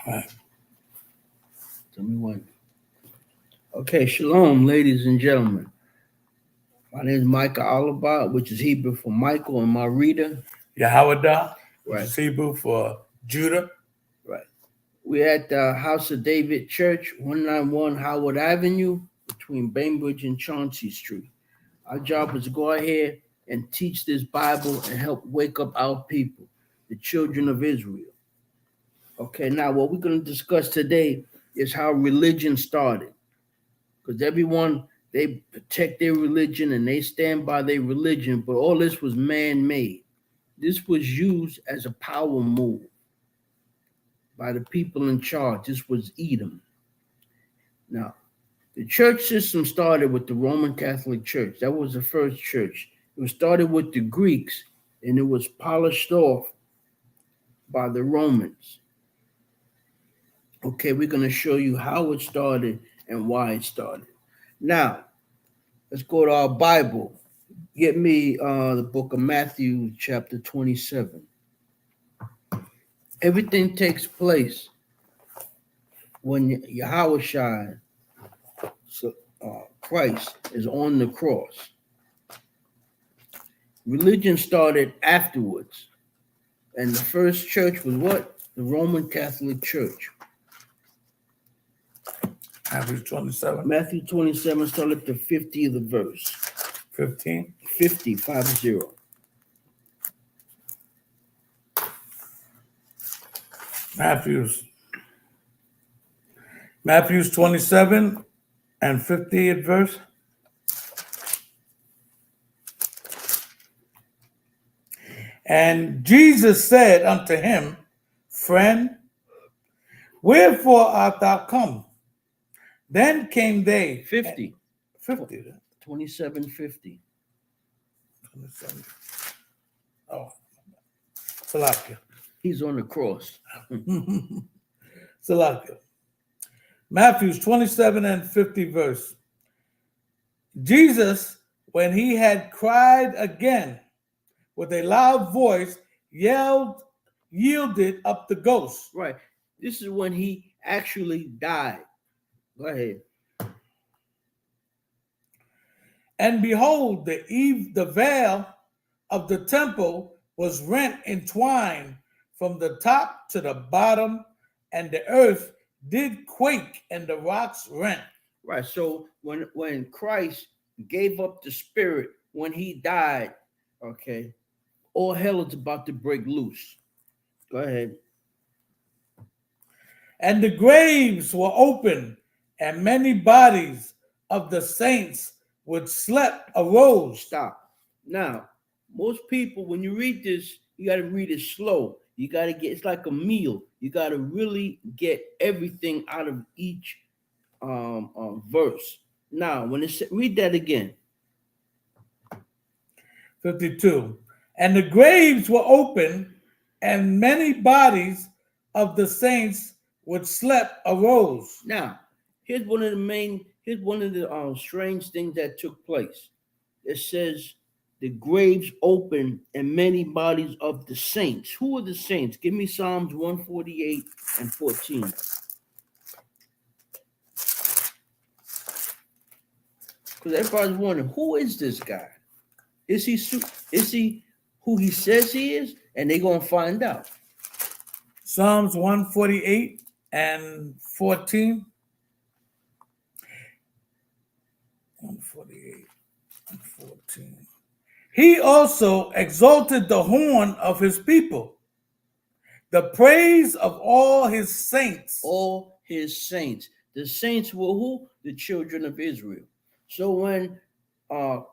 All right. Tell me when. Okay, shalom, ladies and gentlemen. My name is Micah Oliver, which is Hebrew for Michael, and my reader. Yahweh, which Right, is Hebrew for Judah. right. We're at the House of David Church, 191 Howard Avenue, between Bainbridge and Chauncey Street. Our job is to go out here and teach this Bible and help wake up our people, the children of Israel. Okay, now what we're going to discuss today is how religion started. Because everyone, they protect their religion and they stand by their religion, but all this was man-made. This was used as a power move by the people in charge. This was Edom. Now, the church system started with the Roman Catholic Church. That was the first church. It was started with the Greeks, and it was polished off by the Romans. Okay, we're going to show you how it started and why it started. Now, let's go to our Bible. Get me the book of Matthew, chapter 27. Everything takes place when Yahushua, Christ, is on the cross. Religion started afterwards. And the first church was what? The Roman Catholic Church. Matthew 27. Matthew 27, start at the 50th verse. 15. 50, 50. Matthew's 27 and 50th verse. And Jesus said unto him, Friend, wherefore art thou come? Then came they. 50. 50. 27, 50. 27. Oh, Salakia. He's on the cross. Salakia. Matthew's 27 and 50 verse. Jesus, when he had cried again with a loud voice, yielded up the ghost. Right. This is when he actually died. Go ahead. And behold, the veil of the temple was rent in twine from the top to the bottom, and the earth did quake, and the rocks rent. Right. So when Christ gave up the spirit, when he died, okay, all hell is about to break loose. Go ahead. And the graves were open, and many bodies of the saints which slept arose. Stop. Now, most people, when you read this, you got to read it slow. You got to get, it's like a meal. You got to really get everything out of each verse. Now, when it read that again. 52. And the graves were open, and many bodies of the saints which slept arose. Now, here's one of the strange things that took place. It says the graves open and many bodies of the saints. Who are the saints? Give me Psalms 148 and 14. Because everybody's wondering, who is this guy? Is he who he says he is? And they're going to find out. Psalms 148 and 14. 148 and 14. He also exalted the horn of his people, the praise of all his saints. All his saints. The saints were who? The children of Israel. So when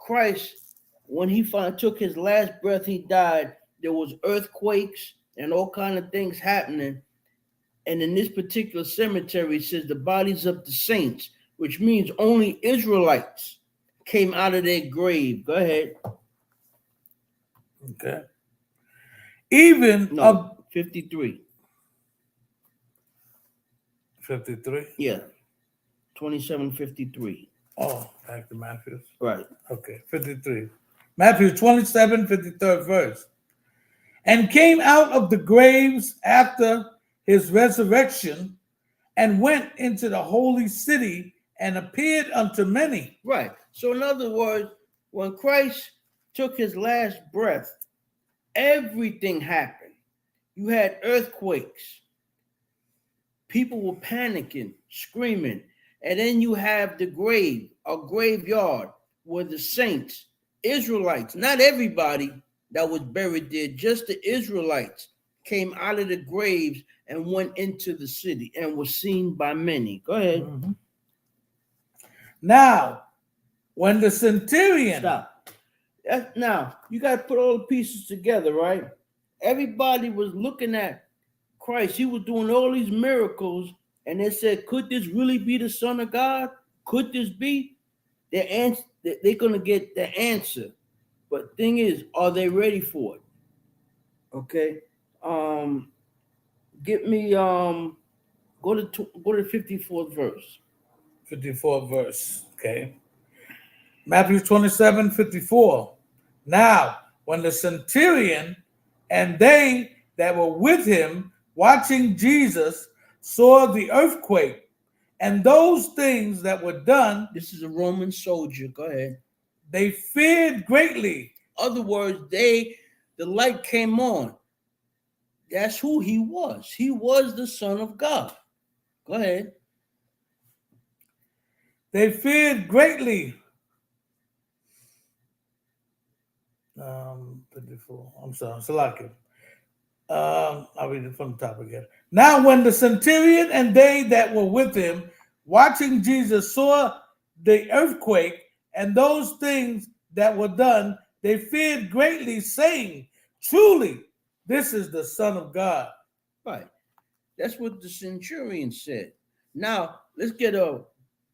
Christ, when he finally took his last breath, he died, there was earthquakes and all kind of things happening. And in this particular cemetery, it says the bodies of the saints, which means only Israelites came out of their grave. Go ahead. Okay. Even no, of 53. 53? Yeah. 27:53. Oh, back to Matthew. Right. Okay, 53. Matthew 27, 53rd verse. And came out of the graves after his resurrection, and went into the holy city and appeared unto many. Right. So in other words, when Christ took his last breath, everything happened. You had earthquakes. People were panicking, screaming. And then you have the grave, a graveyard where the saints, Israelites, not everybody that was buried there, just the Israelites came out of the graves and went into the city and were seen by many. Go ahead. Mm-hmm. Now, when the centurion... Stop. Now, you got to put all the pieces together, right? Everybody was looking at Christ. He was doing all these miracles, and they said, could this really be the Son of God? Could this be? They're going to get the answer. But thing is, are they ready for it? Okay. Get me go to the 54th verse. 54th verse. Okay. Matthew 27:54. Now, when the centurion and they that were with him watching Jesus saw the earthquake and those things that were done, this is a Roman soldier. Go ahead. They feared greatly. Other words, the light came on. That's who he was. He was the Son of God. Go ahead. They feared greatly. 54. I'm sorry, Salakia. I'll read it from the top again. Now, when the centurion and they that were with him watching Jesus saw the earthquake and those things that were done, they feared greatly, saying, truly, this is the Son of God. Right. That's what the centurion said. Now, let's get a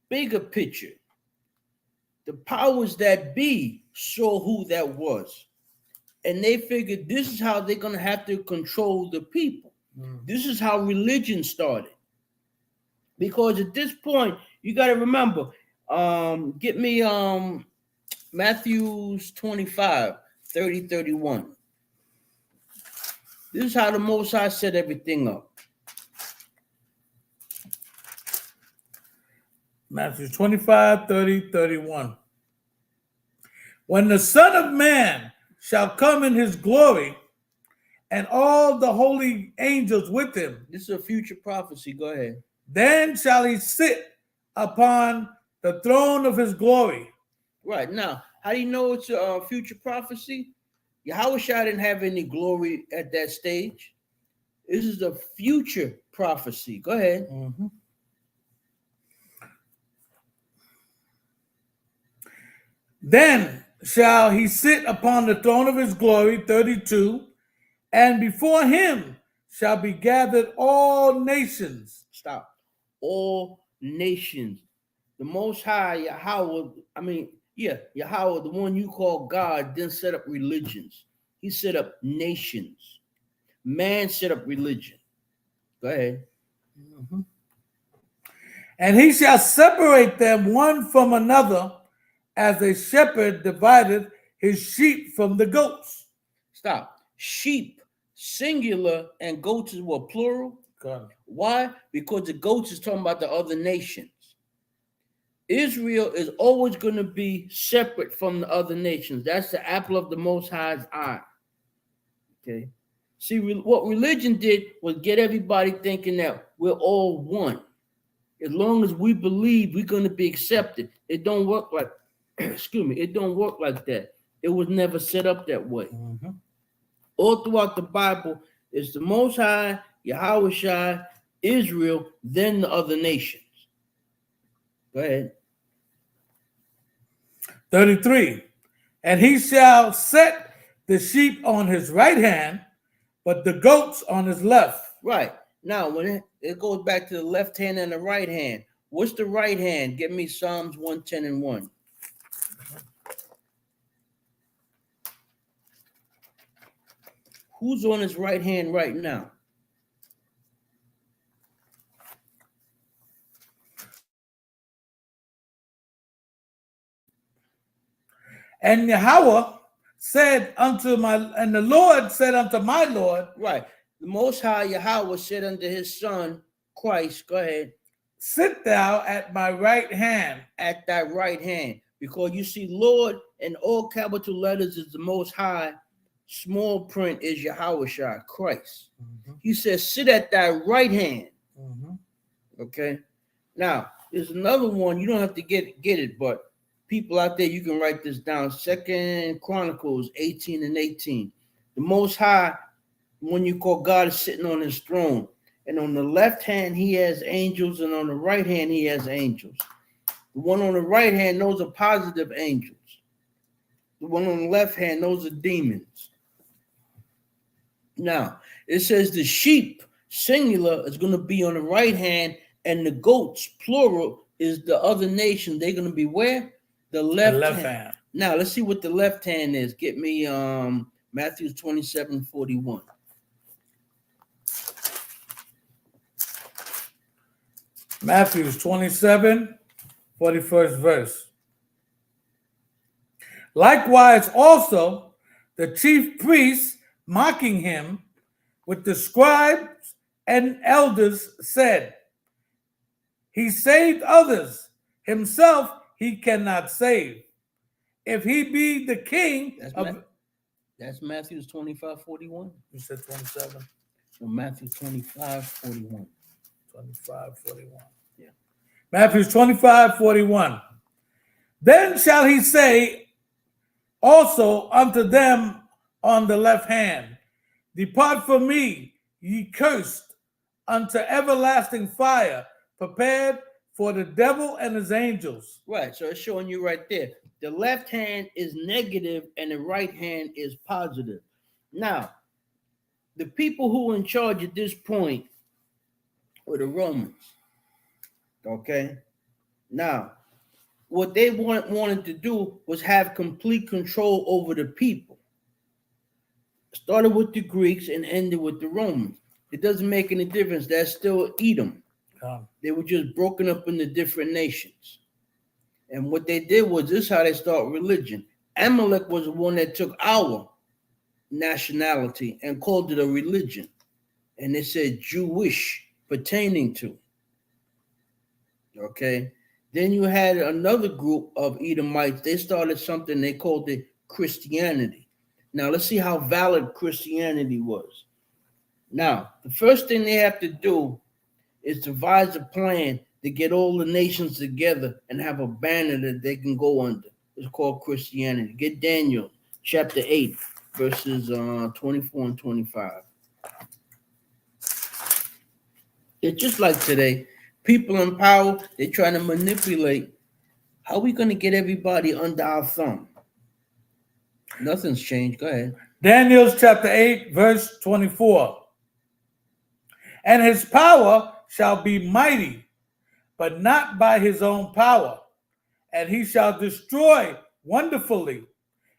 bigger picture. The powers that be saw who that was. And they figured this is how they're going to have to control the people. This is how religion started. Because at this point, you got to remember, get me Matthew 25, 30, 31. This is how the Most High set everything up. Matthew 25, 30, 31. When the Son of Man shall come in his glory, and all the holy angels with him. This is a future prophecy. Go ahead. Then shall he sit upon the throne of his glory. Right. Now, how do you know it's a future prophecy? Yahushua didn't have any glory at that stage. This is a future prophecy. Go ahead. Mm-hmm. Then shall he sit upon the throne of his glory, 32, and before him shall be gathered all nations. Stop. All nations. The Most High, Yahweh, Yahweh, the one you call God, didn't set up religions. He set up nations. Man set up religion. Go ahead. Mm-hmm. And he shall separate them one from another, as a shepherd divided his sheep from the goats. Stop. Sheep, singular, and goats is what, plural? God. Why? Because the goats is talking about the other nations. Israel is always going to be separate from the other nations. That's the apple of the Most High's eye. Okay. See, what religion did was get everybody thinking that we're all one. As long as we believe we're going to be accepted, it don't work like, it don't work like that. It was never set up that way. Mm-hmm. All throughout the Bible, it's the Most High, Yahushua, Israel, then the other nations. Go ahead. 33. And he shall set the sheep on his right hand, but the goats on his left. Right. Now, when it goes back to the left hand and the right hand, what's the right hand? Give me Psalms 110 and 1. Who's on his right hand right now? And Yahweh said unto the Lord said unto my Lord. Right. The Most High Yahweh said unto his son, Christ, go ahead, sit thou at my right hand. at thy right hand. Because you see, Lord in all capital letters is the Most High. Small print is Yahweh Shai, Christ. He says, sit at thy right hand. Okay. Now, there's another one. You don't have to get it, but people out there, you can write this down. 2 Chronicles 18:18. The Most High, when you call God, is sitting on his throne. And on the left hand, he has angels, and on the right hand, he has angels. The one on the right hand, those are positive angels. The one on the left hand, those are demons. Now, it says the sheep, singular, is going to be on the right hand, and the goats, plural, is the other nation. They're going to be where? The left hand. Now, let's see what the left hand is. Get me Matthew 27:41. Matthew 27, 41st verse. Likewise also the chief priests, mocking him with the scribes and elders, said, he saved others, himself he cannot save. If he be the king that's Matthew 25:41. You said 27. So Matthew 25:41. 25:41. Yeah. Matthew 25:41. Then shall he say also unto them on the left hand, depart from me, ye cursed, unto everlasting fire, prepared for the devil and his angels. Right, so it's showing you right there. The left hand is negative and the right hand is positive. Now, the people who were in charge at this point were the Romans. Okay? Now, what they wanted to do was have complete control over the people. Started with the Greeks and ended with the Romans. It doesn't make any difference. That's still Edom. They were just broken up into different nations. And what they did was, this is how they start religion. Amalek was the one that took our nationality and called it a religion. And they said Jewish, pertaining to. Okay. Then you had another group of Edomites. They started something they called it Christianity. Now let's see how valid Christianity was. Now, the first thing they have to do is devise a plan to get all the nations together and have a banner that they can go under. It's called Christianity. Get Daniel chapter 8, verses 24 and 25. It's just like today. People in power, they're trying to manipulate. How are we going to get everybody under our thumb? Nothing's changed. Go ahead. Daniel chapter 8, verse 24. And his power shall be mighty, but not by his own power. And he shall destroy wonderfully,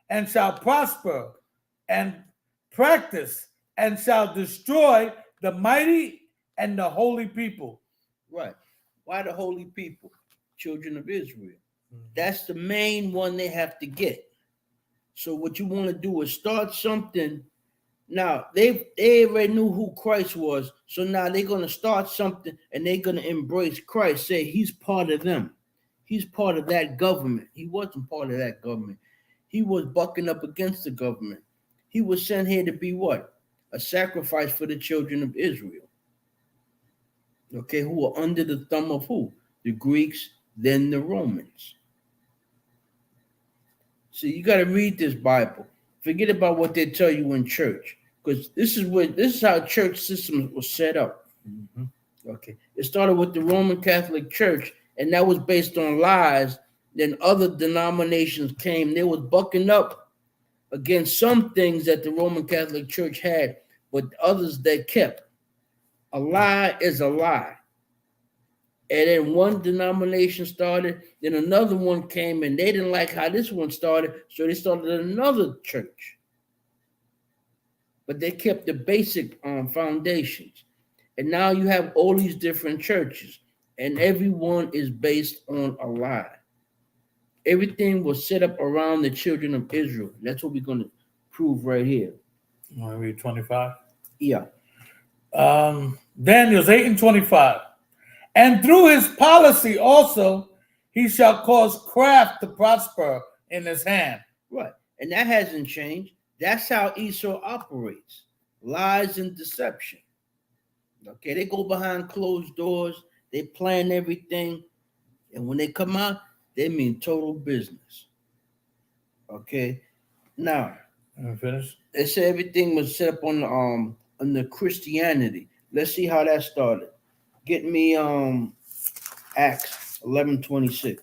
and shall prosper, and practice, and shall destroy the mighty and the holy people. Right. Why the holy people? Children of Israel. That's the main one they have to get. So what you want to do is start something. Now, they already knew who Christ was. So now they're going to start something and they're going to embrace Christ. Say he's part of them. He's part of that government. He wasn't part of that government. He was bucking up against the government. He was sent here to be what? A sacrifice for the children of Israel. Okay, who are under the thumb of who? The Greeks, then the Romans. So you got to read this Bible. Forget about what they tell you in church, because this is how church systems was set up. Okay, it started with the Roman Catholic Church, and that was based on lies. Then other denominations came. They was bucking up against some things that the Roman Catholic Church had, but others they kept. A lie is a lie. And then one denomination started, then another one came, and they didn't like how this one started, so they started another church. But they kept the basic foundations. And now you have all these different churches, and everyone is based on a lie. Everything was set up around the children of Israel. That's what we're going to prove right here. You want to read 25? Yeah. Daniel's 8 and 25. And through his policy also, he shall cause craft to prosper in his hand. Right. And that hasn't changed. That's how Esau operates. Lies and deception. Okay, they go behind closed doors, they plan everything, and when they come out, they mean total business. Okay. Now, Finish. they say everything was set up on the Christianity. Let's see how that started. Get me Acts 11:26.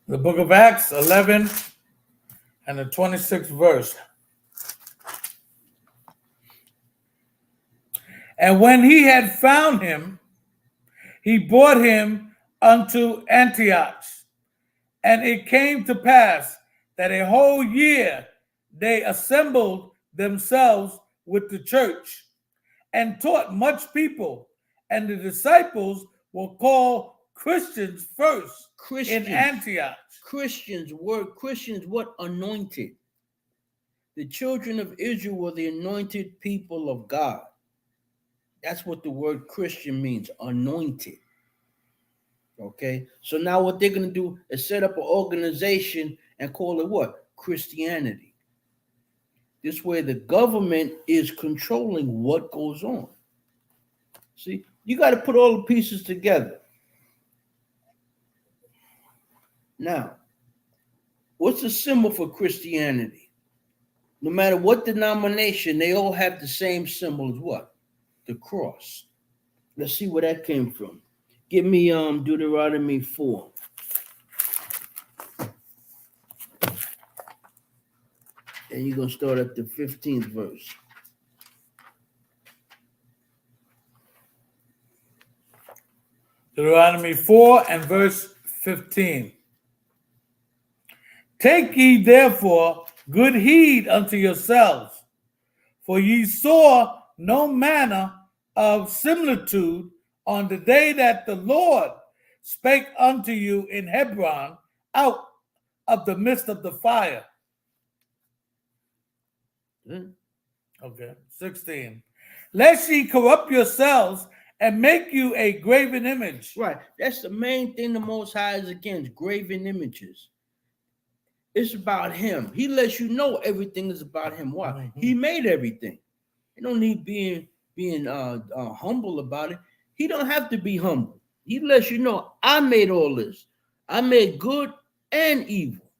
The book of Acts 11 and the 26th verse. And when he had found him, he brought him unto Antioch. And it came to pass that a whole year they assembled themselves with the church and taught much people. And the disciples were called Christians first Christians. in Antioch. Christians, what? Anointed. The children of Israel were the anointed people of God. That's what the word Christian means, anointed. Okay, so now what they're going to do is set up an organization and call it what? Christianity. This way the government is controlling what goes on. See, you got to put all the pieces together. Now, what's the symbol for Christianity? No matter what denomination, they all have the same symbol as what? The cross. Let's see where that came from. Give me Deuteronomy 4. And you're going to start at the 15th verse. Deuteronomy 4 and verse 15. Take ye therefore good heed unto yourselves, for ye saw no manner of similitude on the day that the Lord spake unto you in Hebron out of the midst of the fire. Okay, 16. Lest ye corrupt yourselves and make you a graven image. Right, that's the main thing the Most High is against, graven images. It's about him. He lets you know everything is about him. Why? Mm-hmm. He made everything. You don't need being humble about it. He don't have to be humble. He lets you know, I made all this. I made good and evil.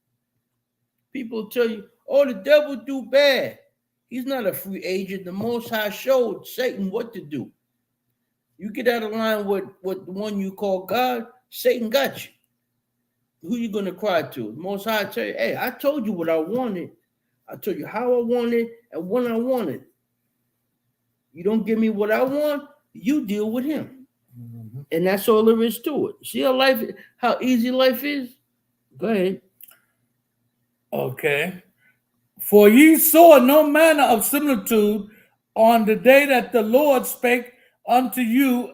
People tell you, oh, the devil do bad. He's not a free agent. The Most High showed Satan what to do. You get out of line with the one you call God, Satan got you. Who you going to cry to? The Most High tell you, hey, I told you what I wanted. I told you how I wanted and when I wanted. You don't give me what I want, you deal with him. Mm-hmm. And that's all there is to it. See how easy life is? Go ahead. Okay. For ye saw no manner of similitude on the day that the Lord spake unto you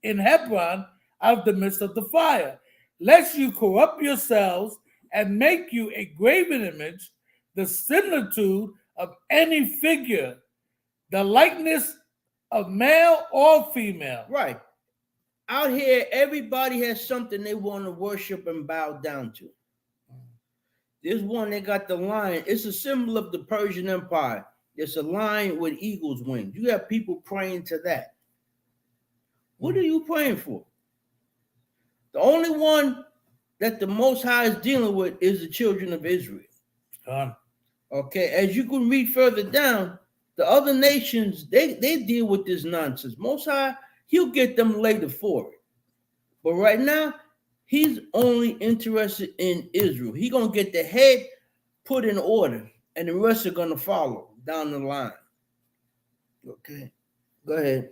in Hebron out of the midst of the fire, lest you corrupt yourselves and make you a graven image, the similitude of any figure, the likeness of male or female. Right. Out here, everybody has something they want to worship and bow down to. There's one, they got the lion. It's a symbol of the Persian Empire. It's a lion with eagle's wings. You have people praying to that. What are you praying for? The only one that the Most High is dealing with is the children of Israel. Okay, as you can read further down, the other nations, they deal with this nonsense. Most High, he'll get them later for it. But right now, he's only interested in Israel. He's going to get the head put in order, and the rest are going to follow down the line. Okay, go ahead.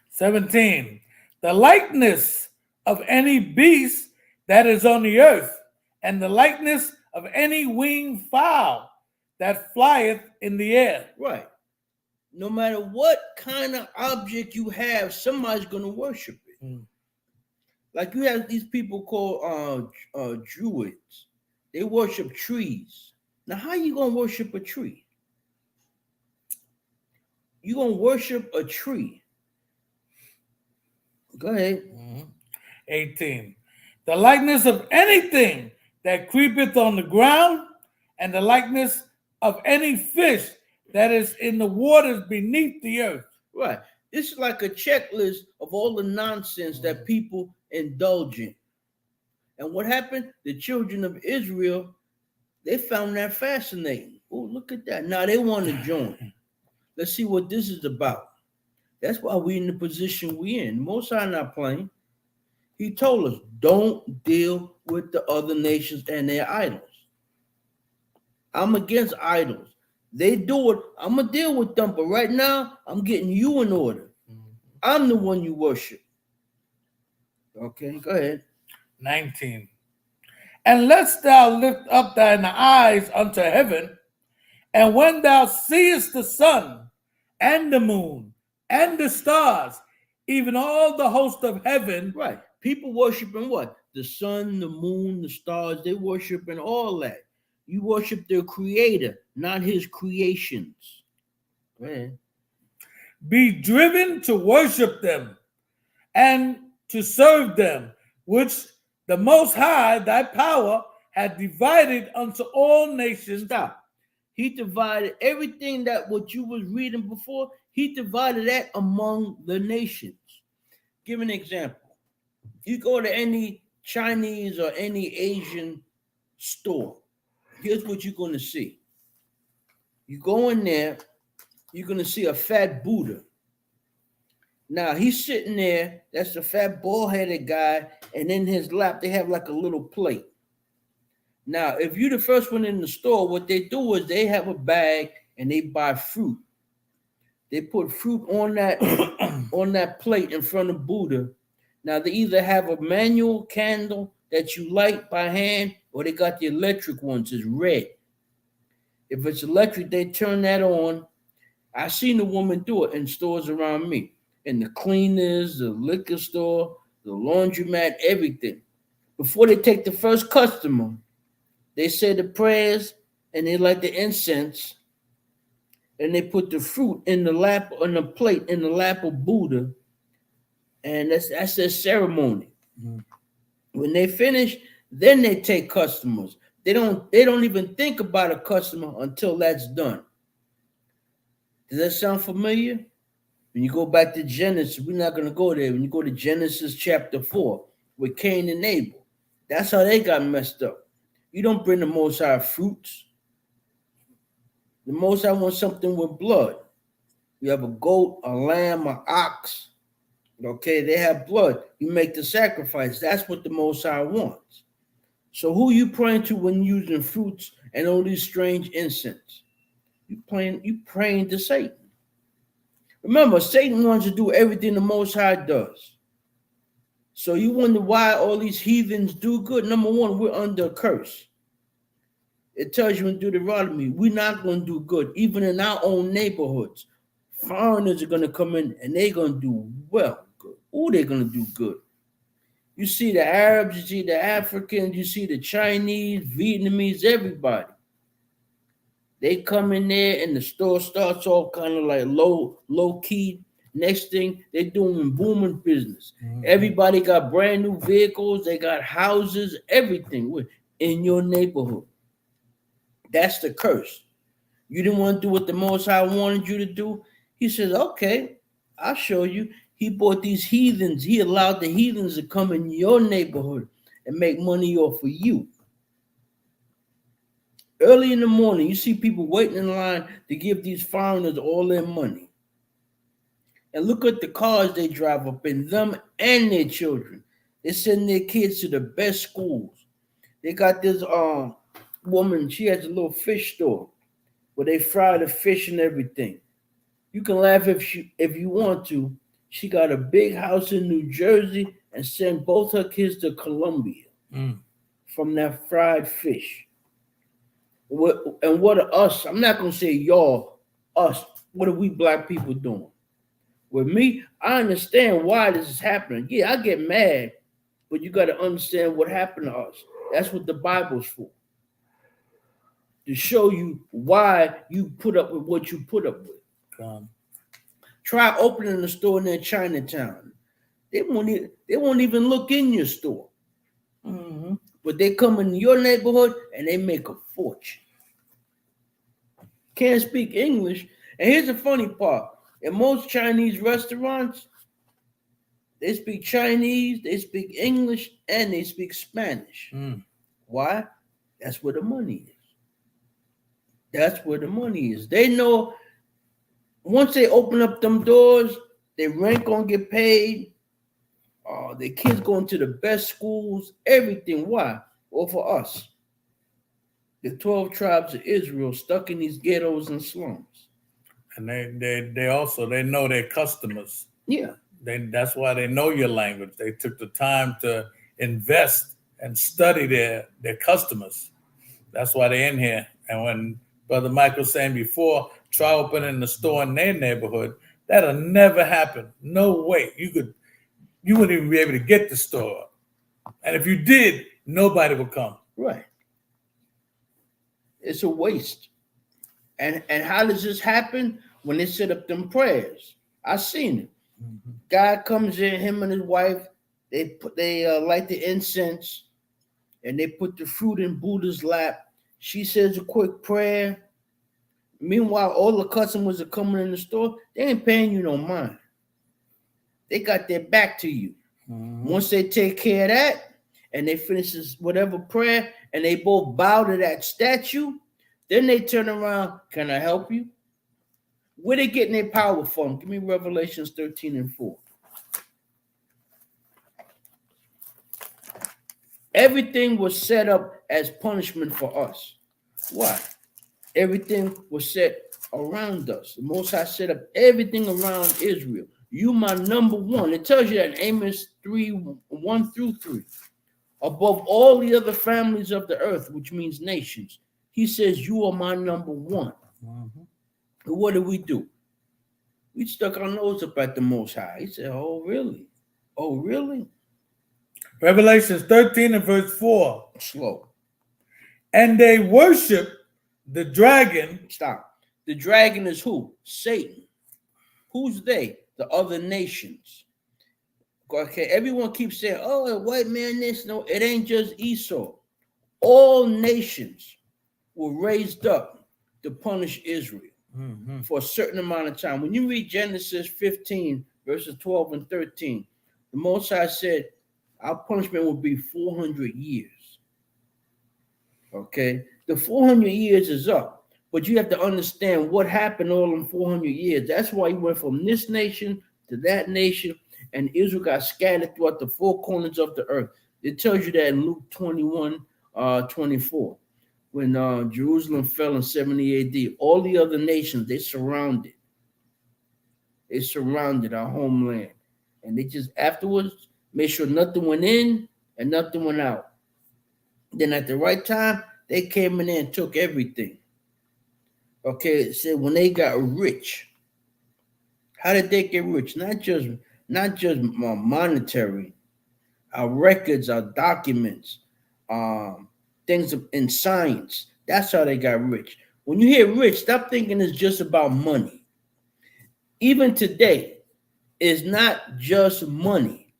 17. The likeness of any beast that is on the earth, and the likeness of any winged fowl that flieth in the air. Right. No matter what kind of object you have, somebody's going to worship it. Mm. Like you have these people called Druids. They worship trees. Now, how you going to worship a tree? You're going to worship a tree. Go ahead. 18. The likeness of anything that creepeth on the ground, and the likeness of any fish that is in the waters beneath the earth. Right. It's like a checklist of all the nonsense that people indulge in. And what happened? The children of Israel, they found that fascinating. Oh, look at that. Now they want to join. Let's see what this is about. That's why we're in the position we're in. Most High not playing. He told us, don't deal with the other nations and their idols. I'm against idols. They do it. I'm going to deal with them. But right now, I'm getting you in order. I'm the one you worship. Okay, go ahead. 19. And lest thou lift up thine eyes unto heaven, and when thou seest the sun and the moon and the stars, even all the host of heaven. Right. People worshiping what? The sun, the moon, the stars. They worshiping all that. You worship their creator, not his creations. Go ahead. Be driven to worship them and to serve them, which the Most High, thy power, had divided unto all nations. Stop. He divided everything that what you was reading before, he divided that among the nations. Give an example. You go to any Chinese or any Asian store, here's what you're going to see. You go in there, you're going to see a fat Buddha. Now, he's sitting there. That's a fat, bald-headed guy. And in his lap, they have like a little plate. Now, if you're the first one in the store, what they do is they have a bag and they buy fruit. They put fruit on that, on that plate in front of Buddha. Now, they either have a manual candle that you light by hand, or they got the electric ones. It's red. If it's electric, they turn that on. I seen a woman do it in stores around me. In the cleaners, the liquor store, the laundromat, everything. Before they take the first customer, they say the prayers and they light the incense and they put the fruit in the lap, on the plate, in the lap of Buddha. And that's their ceremony. Mm-hmm. When they finish, then they take customers. They don't even think about a customer until that's done. Does that sound familiar? When you go back to Genesis, we're not going to go there. When you go to Genesis chapter 4 with Cain and Abel, that's how they got messed up. You don't bring the Most High fruits. The Most High wants something with blood. You have a goat, a lamb, an ox. Okay, they have blood. You make the sacrifice. That's what the Most High wants. So who you praying to when using fruits and all these strange incense? You praying to Satan. Remember, Satan wants to do everything the Most High does. So you wonder why all these heathens do good. Number one, we're under a curse. It tells you in Deuteronomy, we're not going to do good, even in our own neighborhoods. Foreigners are going to come in and they're going to do well. Good. Ooh, they're going to do good. You see the Arabs, you see the Africans, you see the Chinese, Vietnamese, everybody. They come in there and the store starts all kind of like low key. Next thing, they're doing booming business. Mm-hmm. Everybody got brand new vehicles. They got houses, everything in your neighborhood. That's the curse. You didn't want to do what the Most High wanted you to do. He says, okay, I'll show you. He bought these heathens. He allowed the heathens to come in your neighborhood and make money off of you. Early in the morning, you see people waiting in line to give these foreigners all their money. And look at the cars they drive up in, them and their children. They send their kids to the best schools. They got this woman, she has a little fish store where they fry the fish and everything. You can laugh if you want to. She got a big house in New Jersey and sent both her kids to Colombia from that fried fish. And what are us? I'm not going to say y'all, us. What are we black people doing? With me, I understand why this is happening. Yeah, I get mad, but you got to understand what happened to us. That's what the Bible's for. To show you why you put up with what you put up with. Try opening a store near Chinatown. They won't even look in your store. Mm-hmm. But they come in your neighborhood and they make a fortune. Can't speak English. And here's the funny part. In most Chinese restaurants, they speak Chinese, they speak English, and they speak Spanish. Mm. Why? That's where the money is. That's where the money is. They know once they open up them doors, their rent gonna get paid. Their kids going to the best schools, everything. Why? Well, for us, the 12 tribes of Israel stuck in these ghettos and slums. And they also know their customers. Yeah. That's why they know your language. They took the time to invest and study their customers. That's why they're in here. And when Brother Michael was saying before, try opening the store in their neighborhood, that'll never happen. No way. You wouldn't even be able to get the store. And if you did, nobody would come. Right. It's a waste. And how does this happen? When they set up them prayers. I seen it. Mm-hmm. Guy comes in, him and his wife, they light the incense and they put the fruit in Buddha's lap. She says a quick prayer. Meanwhile, all the customers are coming in the store. They ain't paying you no mind. They got their back to you. Mm-hmm. Once they take care of that and they finish this whatever prayer and they both bow to that statue, then they turn around. Can I help you? Where they getting their power from? Give me Revelations 13:4. Everything was set up as punishment for us. Why? Everything was set around us. The Most High set up everything around Israel. You my number one. It tells you that in Amos 3:1-3. Above all the other families of the earth, which means nations, he says, you are my number one. Mm-hmm. What do? We stuck our nose up at the Most High. He said, oh, really? Oh, really? Revelations 13:4. Slow. And they worship the dragon. Stop. The dragon is who? Satan. Who's they? The other nations. Okay, everyone keeps saying, oh, white man this. No, it ain't just Esau. All nations were raised up to punish Israel. Mm-hmm. For a certain amount of time. When you read Genesis 15, verses 12 and 13, the Most High said, our punishment will be 400 years. Okay? The 400 years is up, but you have to understand what happened all in 400 years. That's why he went from this nation to that nation, and Israel got scattered throughout the four corners of the earth. It tells you that in Luke 21:24. When Jerusalem fell in 70 AD, all the other nations, they surrounded our homeland. And they just afterwards made sure nothing went in and nothing went out. Then at the right time, they came in there and took everything. Okay, it said when they got rich. How did they get rich? Not just monetary. Our records, our documents, things in science. That's how they got rich. When you hear rich, stop thinking it's just about money. Even today, it's not just money.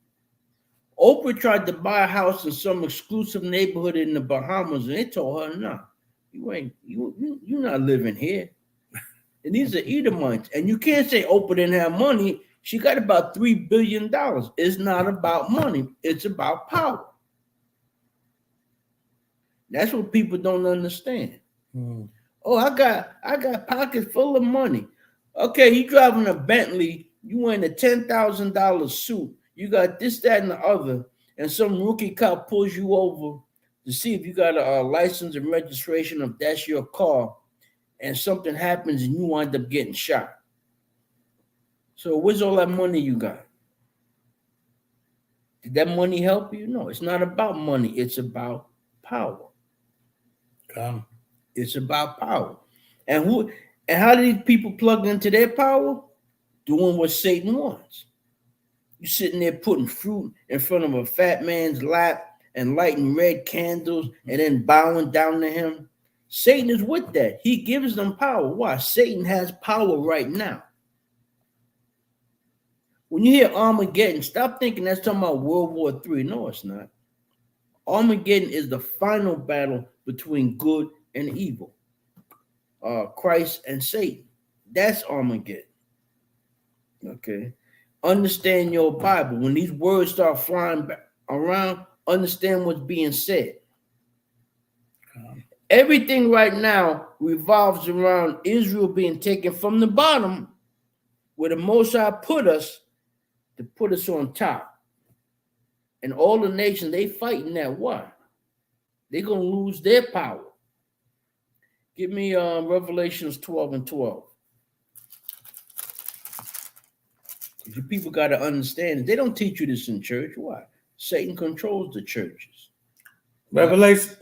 Oprah tried to buy a house in some exclusive neighborhood in the Bahamas, and they told her, no, you're not living here. And these are Edomites. And you can't say Oprah didn't have money. She got about $3 billion. It's not about money. It's about power. That's what people don't understand. Oh, I got pockets full of money. Okay, you driving a Bentley, you wearing a $10,000 suit, you got this, that, and the other, and some rookie cop pulls you over to see if you got a license and registration if that's your car, and something happens and you wind up getting shot. So where's all that money you got? Did that money help you? No, it's not about money. It's about power. It's about power. And And how do these people plug into their power? Doing what Satan wants. You sitting there putting fruit in front of a fat man's lap and lighting red candles and then bowing down to him. Satan is with that. He gives them power. Why? Satan has power right now. When you hear Armageddon, stop thinking that's talking about World War III. No, it's not. Armageddon is the final battle between good and evil. Christ and Satan. That's Armageddon. Okay. Understand your Bible. When these words start flying around, understand what's being said. Everything right now revolves around Israel being taken from the bottom, where the Most High put us, to put us on top. And all the nations, they fighting that. Why? They're going to lose their power. Give me Revelations 12 and 12. You people got to understand, they don't teach you this in church. Why? Satan controls the churches. Revelations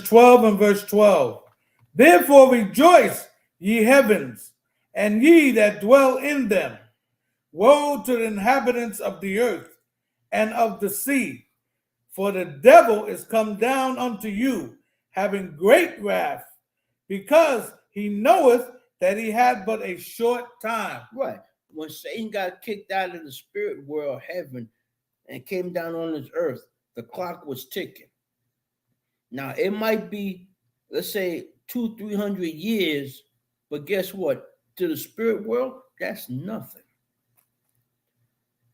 12 and verse 12. Therefore rejoice, ye heavens, and ye that dwell in them. Woe to the inhabitants of the earth and of the sea, for the devil is come down unto you, having great wrath, because he knoweth that he had but a short time. Right. When Satan got kicked out of the spirit world, heaven, and came down on this earth, the clock was ticking. Now, it might be, let's say, 200-300 years, but guess what? To the spirit world, that's nothing.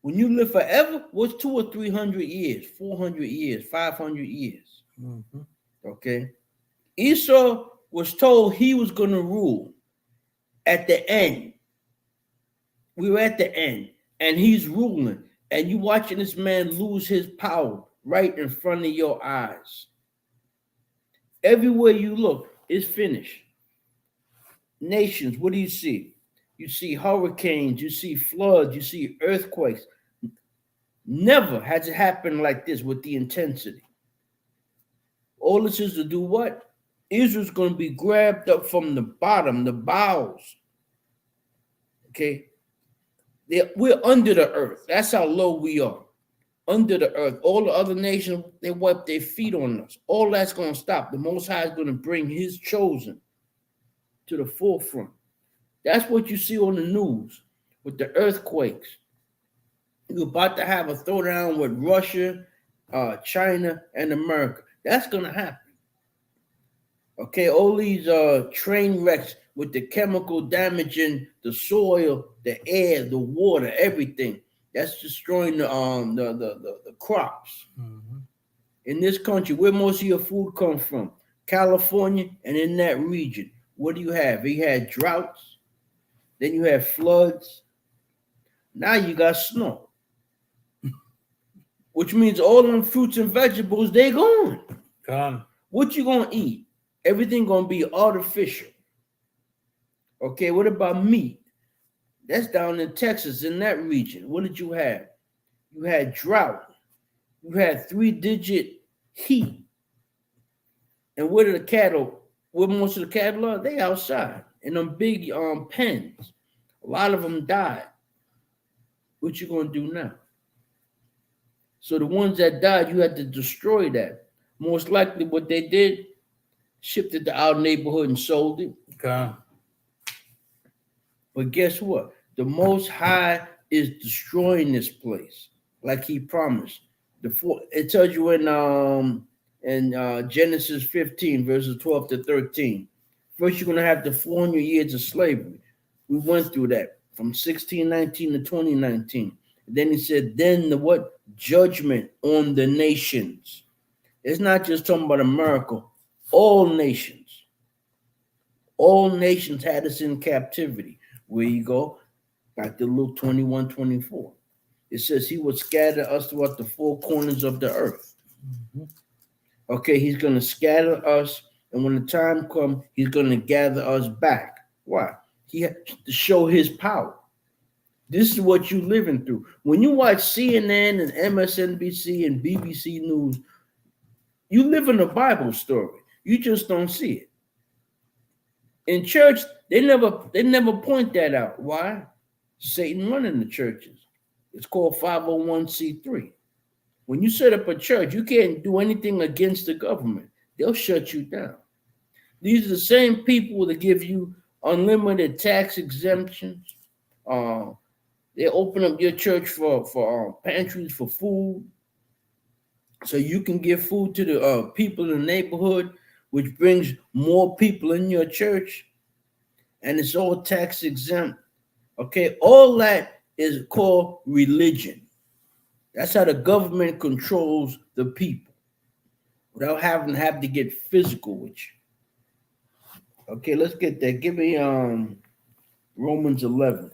When you live forever, what's 200 or 300 years, 400 years, 500 years? Mm-hmm. Okay. Esau was told he was going to rule at the end. We were at the end, and he's ruling, and you watching this man lose his power right in front of your eyes. Everywhere you look, it's finished. Nations, what do you see? You see hurricanes, you see floods, you see earthquakes. Never has it happened like this with the intensity. All this is to do what? Israel's going to be grabbed up from the bottom, the bowels. Okay? We're under the earth. That's how low we are. Under the earth. All the other nations, they wipe their feet on us. All that's going to stop. The Most High is going to bring his chosen to the forefront. That's what you see on the news with the earthquakes. You're about to have a throwdown with Russia, China, and America. That's going to happen. Okay, all these train wrecks with the chemical damaging the soil, the air, the water, everything. That's destroying the crops. Mm-hmm. In this country, where most of your food comes from, California, and in that region, what do you have? You had droughts, then you have floods. Now you got snow, which means all them fruits and vegetables, they're gone. Gone. What you gonna eat? Everything gonna be artificial. Okay, what about meat? That's down in Texas, in that region. What did you have? You had drought. You had 3-digit heat. And where are the cattle? Where most of the cattle are? They outside in them big pens. A lot of them died. What you gonna do now? So the ones that died, you had to destroy that. Most likely what they did, shipped it to our neighborhood and sold it. Gone. But guess what? The Most High is destroying this place, like he promised. It tells you in Genesis 15, verses 12 to 13. First, you're going to have the 400 years of slavery. We went through that from 1619 to 2019. Then he said, then the what? Judgment on the nations. It's not just talking about America. All nations. All nations had us in captivity. Where you go? Back to Luke 21:24. It says he would scatter us throughout the four corners of the earth. Mm-hmm. Okay, he's going to scatter us, and when the time comes, he's going to gather us back. Why? He has to show his power. This is what you're living through. When you watch CNN and MSNBC and BBC News, you live in a Bible story. You just don't see it. In church, they never point that out. Why? Satan running the churches. It's called 501c3. When you set up a church, you can't do anything against the government. They'll shut you down. These are the same people that give you unlimited tax exemptions. They open up your church for pantries for food, so you can give food to the people in the neighborhood, which brings more people in your church, and it's all tax exempt. Okay, all that is called religion. That's how the government controls the people without having to have to get physical with you. Okay, let's get that. Give me Romans 11.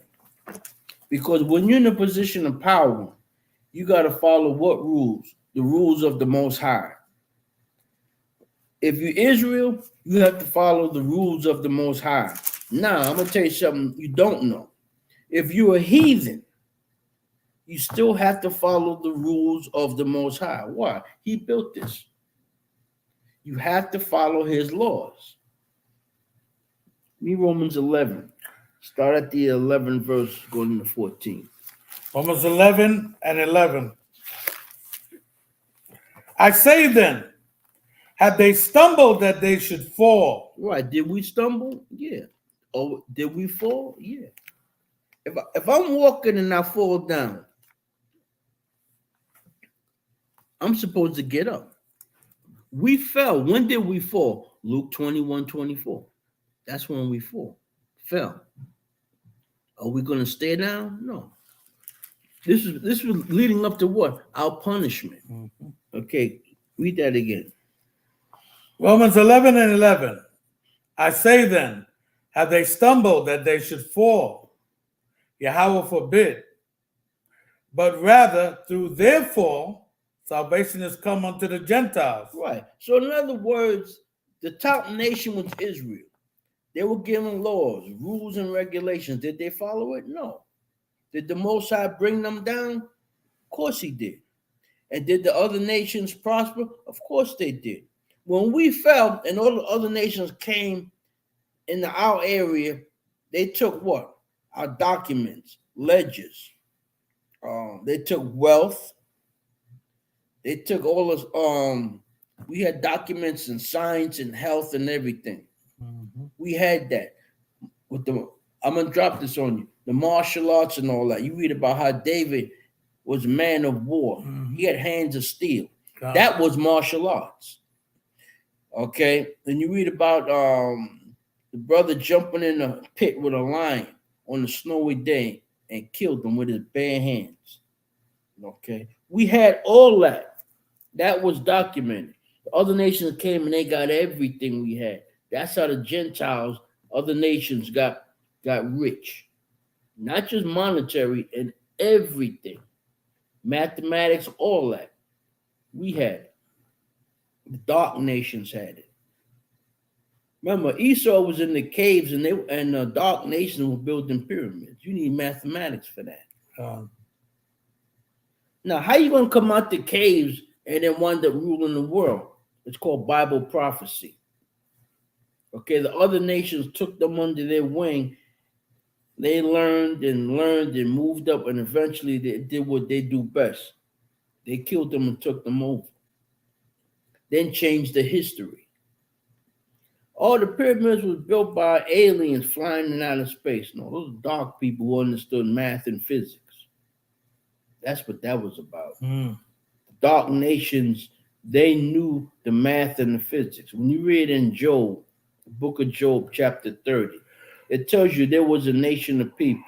Because when you're in a position of power, you got to follow what rules? The rules of the Most High. If you're Israel, you have to follow the rules of the Most High. Now, I'm going to tell you something you don't know. If you're a heathen, you still have to follow the rules of the Most High. Why? He built this. You have to follow his laws. Me Romans 11. Start at the 11th verse, going to 14. Romans 11 and 11. I say then, had they stumbled that they should fall? Right. Did we stumble? Yeah. Or did we fall? Yeah. If I'm walking and I fall down, I'm supposed to get up. We fell. When did we fall? Luke 21:24. That's when we fell. Are we going to stay down? No. This was leading up to what? Our punishment. Mm-hmm. Okay, read that again. Romans 11 and 11. I say then, have they stumbled that they should fall? Yahweh forbid. But rather, through their fall, salvation has come unto the Gentiles. Right. So in other words, the top nation was Israel. They were given laws, rules, and regulations. Did they follow it? No. Did the Most High bring them down? Of course he did. And did the other nations prosper? Of course they did. When we fell and all the other nations came in our area, they took what? Our documents, ledgers. They took wealth. They took all this. We had documents and science and health and everything. Mm-hmm. We had that. I'm gonna drop this on you. The martial arts and all that. You read about how David was a man of war. Mm-hmm. He had hands of steel. God. That was martial arts. Okay. Then you read about the brother jumping in a pit with a lion on a snowy day and killed him with his bare hands. Okay. We had all that. That was documented. The other nations came and they got everything we had. That's how the Gentiles, other nations got rich. Not just monetary and everything. Mathematics, all that. We had it. The dark nations had it. Remember, Esau was in the caves and the dark nations were building pyramids. You need mathematics for that. Now, how you going to come out the caves and then wind up ruling the world? It's called Bible prophecy. Okay, the other nations took them under their wing. They learned and moved up, and eventually they did what they do best. They killed them and took them over. Then changed the history. All the pyramids was built by aliens flying in outer space. No, those dark people who understood math and physics. That's what that was about. Mm. The dark nations, they knew the math and the physics. When you read in Job, the book of Job, chapter 30, it tells you there was a nation of people.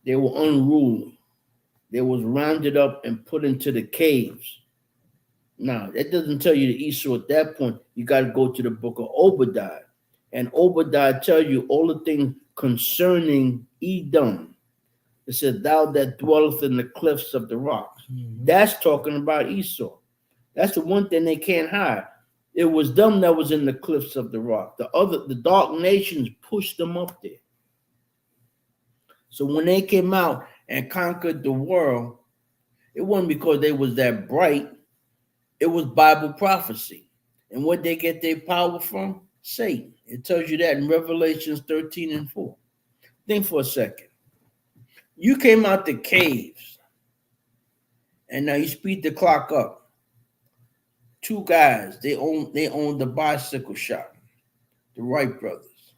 They were unruly. They was rounded up and put into the caves. Now, that doesn't tell you the Esau at that point. You got to go to the book of Obadiah. And Obadiah tells you all the things concerning Edom. It said, thou that dwelleth in the cliffs of the rocks. Mm-hmm. That's talking about Esau. That's the one thing they can't hide. It was them that was in the cliffs of the rock. The dark nations pushed them up there. So when they came out and conquered the world, it wasn't because they was that bright. It was Bible prophecy. And where they get their power from? Satan. It tells you that in Revelations 13 and 4. Think for a second. You came out the caves, and now you speed the clock up. Two guys, they owned the bicycle shop, the Wright brothers.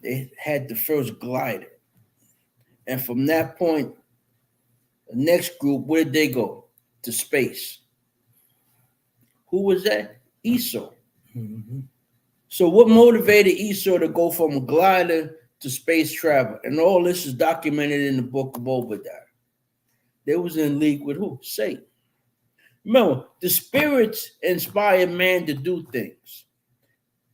They had the first glider. And from that point, the next group, where did they go? To space. Who was that? Esau. Mm-hmm. So what motivated Esau to go from a glider to space travel? And all this is documented in the book of Obadiah. They was in league with who? Satan. Remember, the spirits inspire man to do things.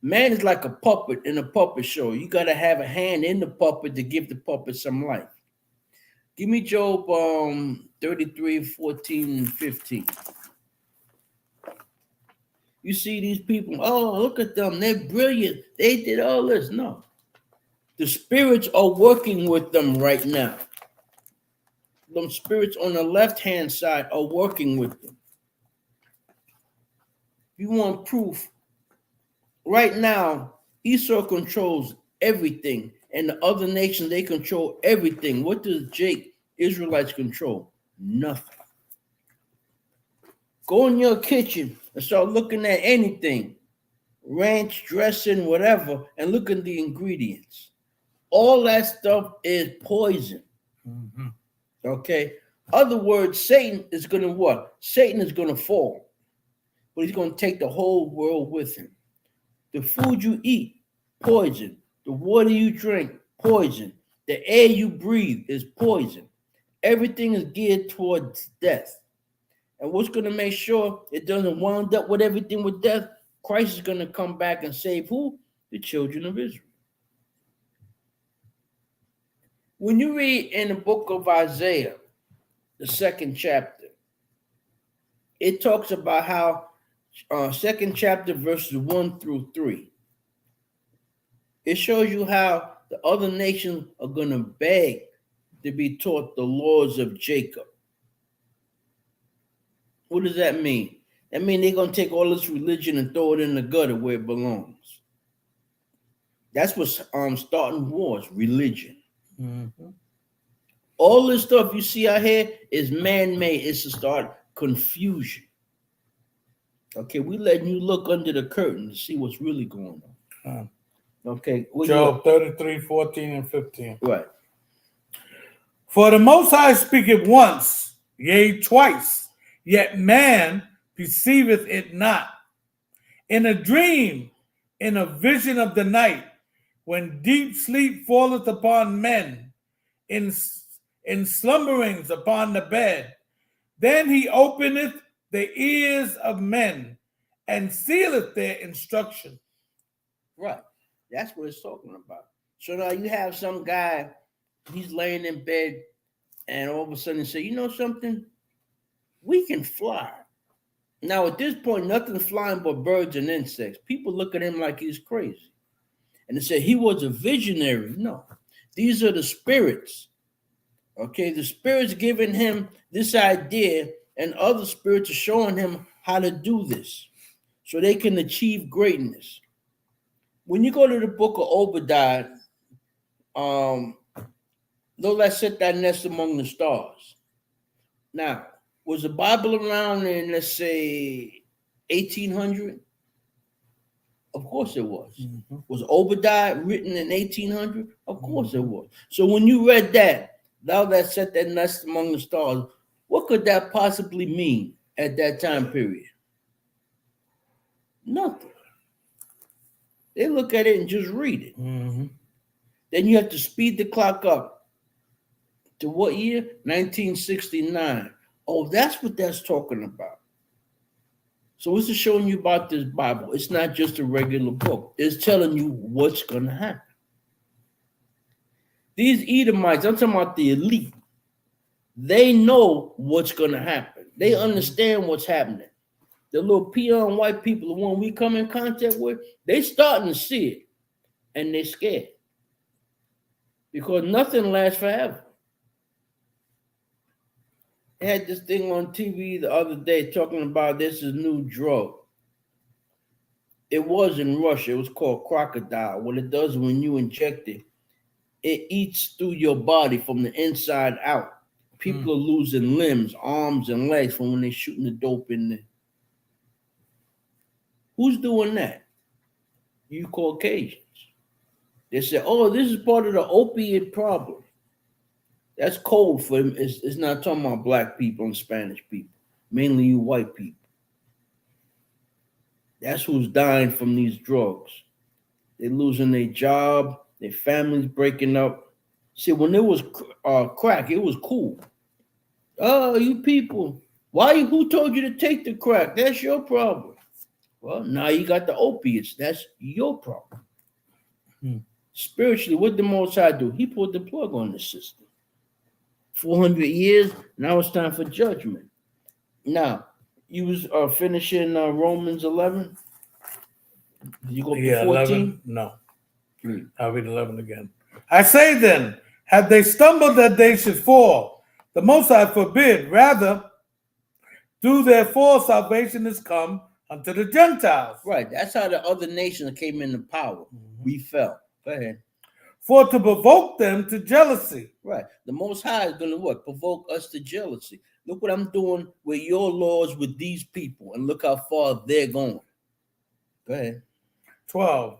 Man is like a puppet in a puppet show. You got to have a hand in the puppet to give the puppet some life. Give me Job 33, 14, and 15. You see these people, oh, look at them. They're brilliant. They did all this. No. The spirits are working with them right now. Them spirits on the left-hand side are working with them. You want proof? Right now, Esau controls everything, and the other nations, they control everything. What does Israelites control? Nothing. Go in your kitchen and start looking at anything, ranch, dressing, whatever, and look at the ingredients. All that stuff is poison. Mm-hmm. Okay? Other words, Satan is going to what? Satan is going to fall, but he's going to take the whole world with him. The food you eat, poison. The water you drink, poison. The air you breathe is poison. Everything is geared towards death. And what's going to make sure it doesn't wind up with everything with death? Christ is going to come back and save who? The children of Israel. When you read in the book of Isaiah, the 2nd chapter, it talks about how 2nd chapter verses 1 through 3. It shows you how the other nations are going to beg to be taught the laws of Jacob. What does that mean? That means they're going to take all this religion and throw it in the gutter where it belongs. That's what's starting wars, religion. Mm-hmm. All this stuff you see out here is man-made. It's to start confusion. Okay, we letting you look under the curtain to see what's really going on. Okay. Job 33, 14, and 15. Right. For the Most High speaketh once, yea, twice, yet man perceiveth it not. In a dream, in a vision of the night, when deep sleep falleth upon men, in slumberings upon the bed, then he openeth the ears of men and sealeth their instruction. Right. That's what it's talking about. So now you have some guy, he's laying in bed, and all of a sudden say, you know something? We can fly. Now at this point, nothing's flying but birds and insects. People look at him like he's crazy. And they say he was a visionary. No, these are the spirits. Okay, the spirits giving him this idea, and other spirits are showing him how to do this so they can achieve greatness. When you go to the book of Obadiah, those that set that nest among the stars. Now, was the Bible around in, let's say, 1800? Of course it was. Mm-hmm. Was Obadiah written in 1800? Of course it was. So when you read that, thou that set that nest among the stars, what could that possibly mean at that time period? Nothing. They look at it and just read it. Mm-hmm. Then you have to speed the clock up to what year? 1969. Oh, that's what that's talking about. So what's it showing you about this Bible? It's not just a regular book. It's telling you what's going to happen. These Edomites, I'm talking about the elite, they know what's going to happen. They understand what's happening. The little peon white people, the one we come in contact with, they starting to see it, and they're scared because nothing lasts forever. They had this thing on TV the other day talking about this is a new drug. It was in Russia. It was called crocodile. What it does when you inject it, it eats through your body from the inside out. People are losing limbs, arms, and legs from when they're shooting the dope in there. Who's doing that? You Caucasians. They say, oh, this is part of the opiate problem. That's code for them. It's not talking about black people and Spanish people, mainly you white people. That's who's dying from these drugs. They're losing their job, their families breaking up. See, when it was crack, it was cool. Oh, you people, who told you to take the crack? That's your problem. Well, now you got the opiates. That's your problem. Spiritually, what the Most High do? He pulled the plug on the system. 400 years, now it's time for judgment. Now, you was finishing Romans 11? Did you go to 14? 11? No. I'll read 11 again. I say then, have they stumbled that they should fall? The Most High forbid. Rather, through their fall, salvation is come unto the Gentiles. Right. That's how the other nations came into power. We fell. Go ahead. For to provoke them to jealousy. Right. The Most High is going to what? Provoke us to jealousy. Look what I'm doing with your laws with these people, and look how far they're going. Go ahead. 12.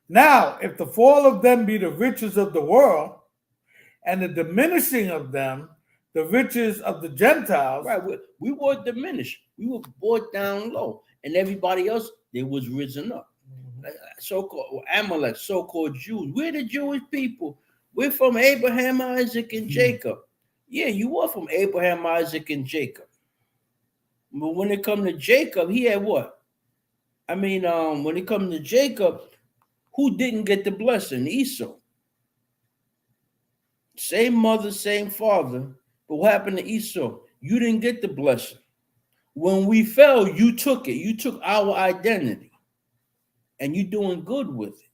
Now, if the fall of them be the riches of the world, and the diminishing of them the riches of the Gentiles. Right. We were diminished. We were brought down low. And everybody else, they was risen up. So-called Amalek, so-called Jews. We're the Jewish people. We're from Abraham, Isaac, and Jacob. Yeah, you are from Abraham, Isaac, and Jacob. But when it comes to Jacob, he had what? I mean, when it comes to Jacob, who didn't get the blessing? Esau. Same mother, same father. But what happened to Esau? You didn't get the blessing. When we fell, you took it. You took our identity. And you're doing good with it.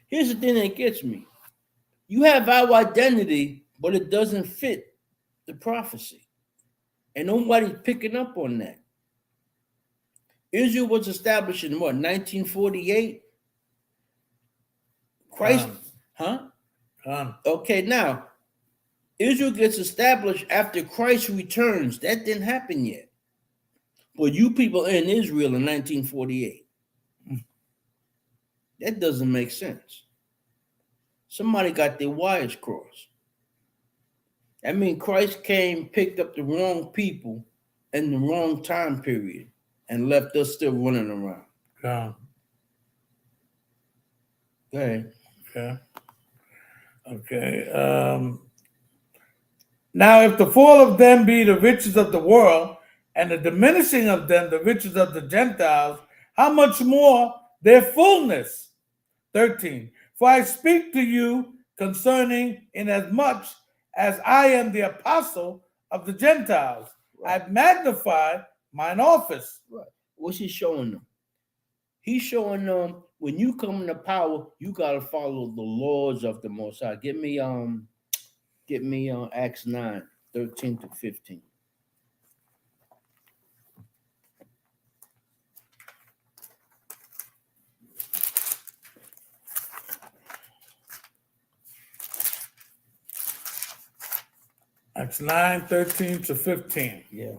Here's the thing that gets me. You have our identity, but it doesn't fit the prophecy. And nobody's picking up on that. Israel was established in what, 1948? Christ, Okay, now, Israel gets established after Christ returns. That didn't happen yet. But you people in Israel in 1948. That doesn't make sense. Somebody got their wires crossed. I mean, Christ came, picked up the wrong people in the wrong time period, and left us still running around. Go ahead. Okay. Now, if the fall of them be the riches of the world, and the diminishing of them the riches of the Gentiles, how much more their fullness? 13. For I speak to you concerning inasmuch as I am the apostle of the Gentiles. Right. I magnify mine office. Right. What's he showing them? He's showing them when you come into power, you gotta follow the laws of the Most High. Get me Acts 9, 13 to 15. Acts 9, 13 to 15. Yeah.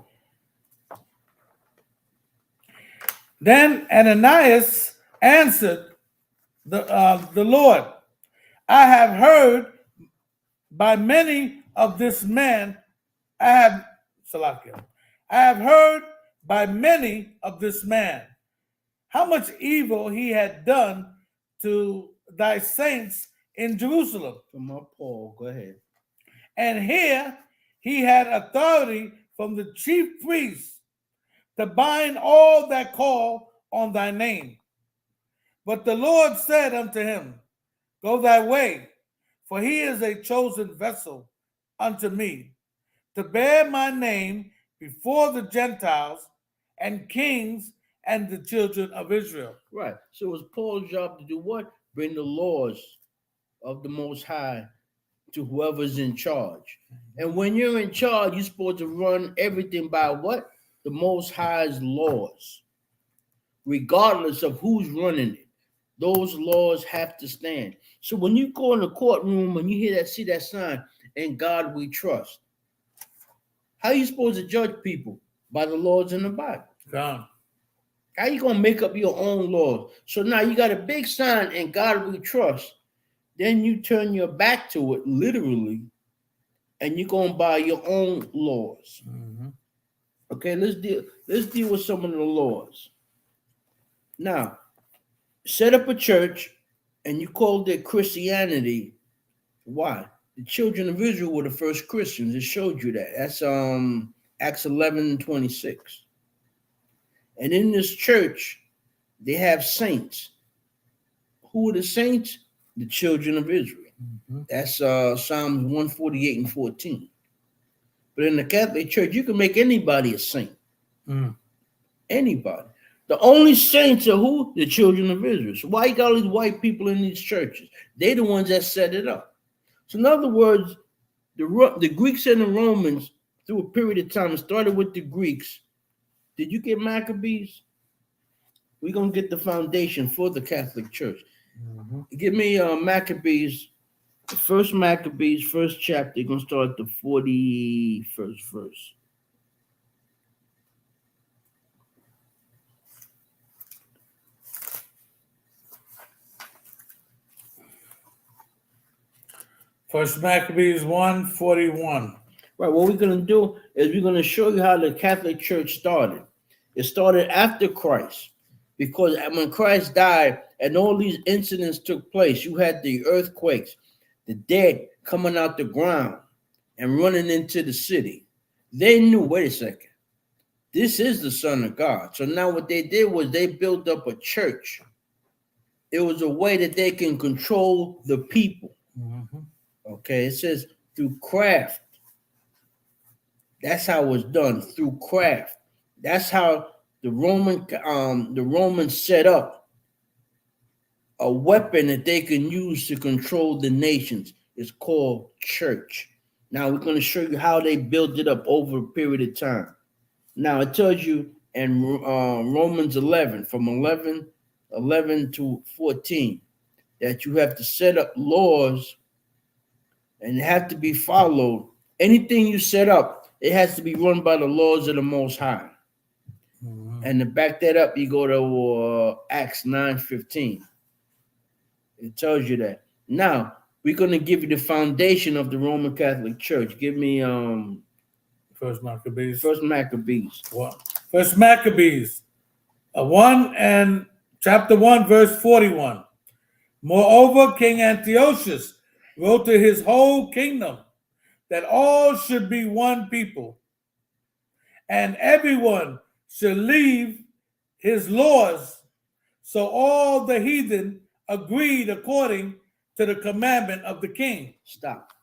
Then Ananias answered the Lord, I have heard by many of this man, I have heard by many of this man how much evil he had done to thy saints in Jerusalem. From up, Paul, go ahead. And here he had authority from the chief priests to bind all that call on thy name. But the Lord said unto him, Go thy way, for he is a chosen vessel unto me, to bear my name before the Gentiles and kings and the children of Israel. Right. So it was Paul's job to do what? Bring the laws of the Most High to whoever's in charge. And when you're in charge, you're supposed to run everything by what? The Most High's laws. regardless of who's running it. Those laws have to stand. So when you go in the courtroom and you hear that, see that sign, "In God we trust," how are you supposed to judge people? By the laws in the Bible. God. How you gonna make up your own laws? So now you got a big sign, "In God we trust." Then you turn your back to it, literally, and you're going by your own laws. Mm-hmm. Okay, let's deal with some of the laws. Now, set up a church and you called it Christianity. Why? The children of Israel were the first Christians. It showed you that. That's Acts 11:26. And in this church, they have saints. Who are the saints? The children of Israel. Mm-hmm. That's Psalms 148 and 14. But in the Catholic Church, you can make anybody a saint. Mm. Anybody. The only saints are who? The children of Israel. So why you got all these white people in these churches? They're the ones that set it up. So in other words, the Greeks and the Romans, through a period of time, it started with the Greeks. Did you get Maccabees? We're going to get the foundation for the Catholic Church. Mm-hmm. Give me Maccabees, first Maccabees, first chapter. You're going to start at the 41st verse. First Maccabees 1:41. Right, what we're going to do is we're going to show you how the Catholic Church started. It started after Christ, because when Christ died and all these incidents took place, you had the earthquakes, the dead coming out the ground and running into the city. They knew, wait a second, this is the Son of God. So now what they did was they built up a church. It was a way that they can control the people. Mm-hmm. Okay, it says through craft. That's how it was done, through craft. That's how the Romans set up a weapon that they can use to control the nations. It's called church. Now we're going to show you how they built it up over a period of time. Now it tells you in Romans 11, from 11 to 14, that you have to set up laws and have to be followed. Anything you set up, it has to be run by the laws of the Most High. Mm-hmm. And to back that up, you go to Acts 9:15. It tells you that. Now, we're going to give you the foundation of the Roman Catholic Church. Give me First Maccabees. First Maccabees. What? First Maccabees 1 and chapter 1, verse 41. Moreover, King Antiochus wrote to his whole kingdom that all should be one people, and everyone should leave his laws. So all the heathen agreed according to the commandment of the king. Stop.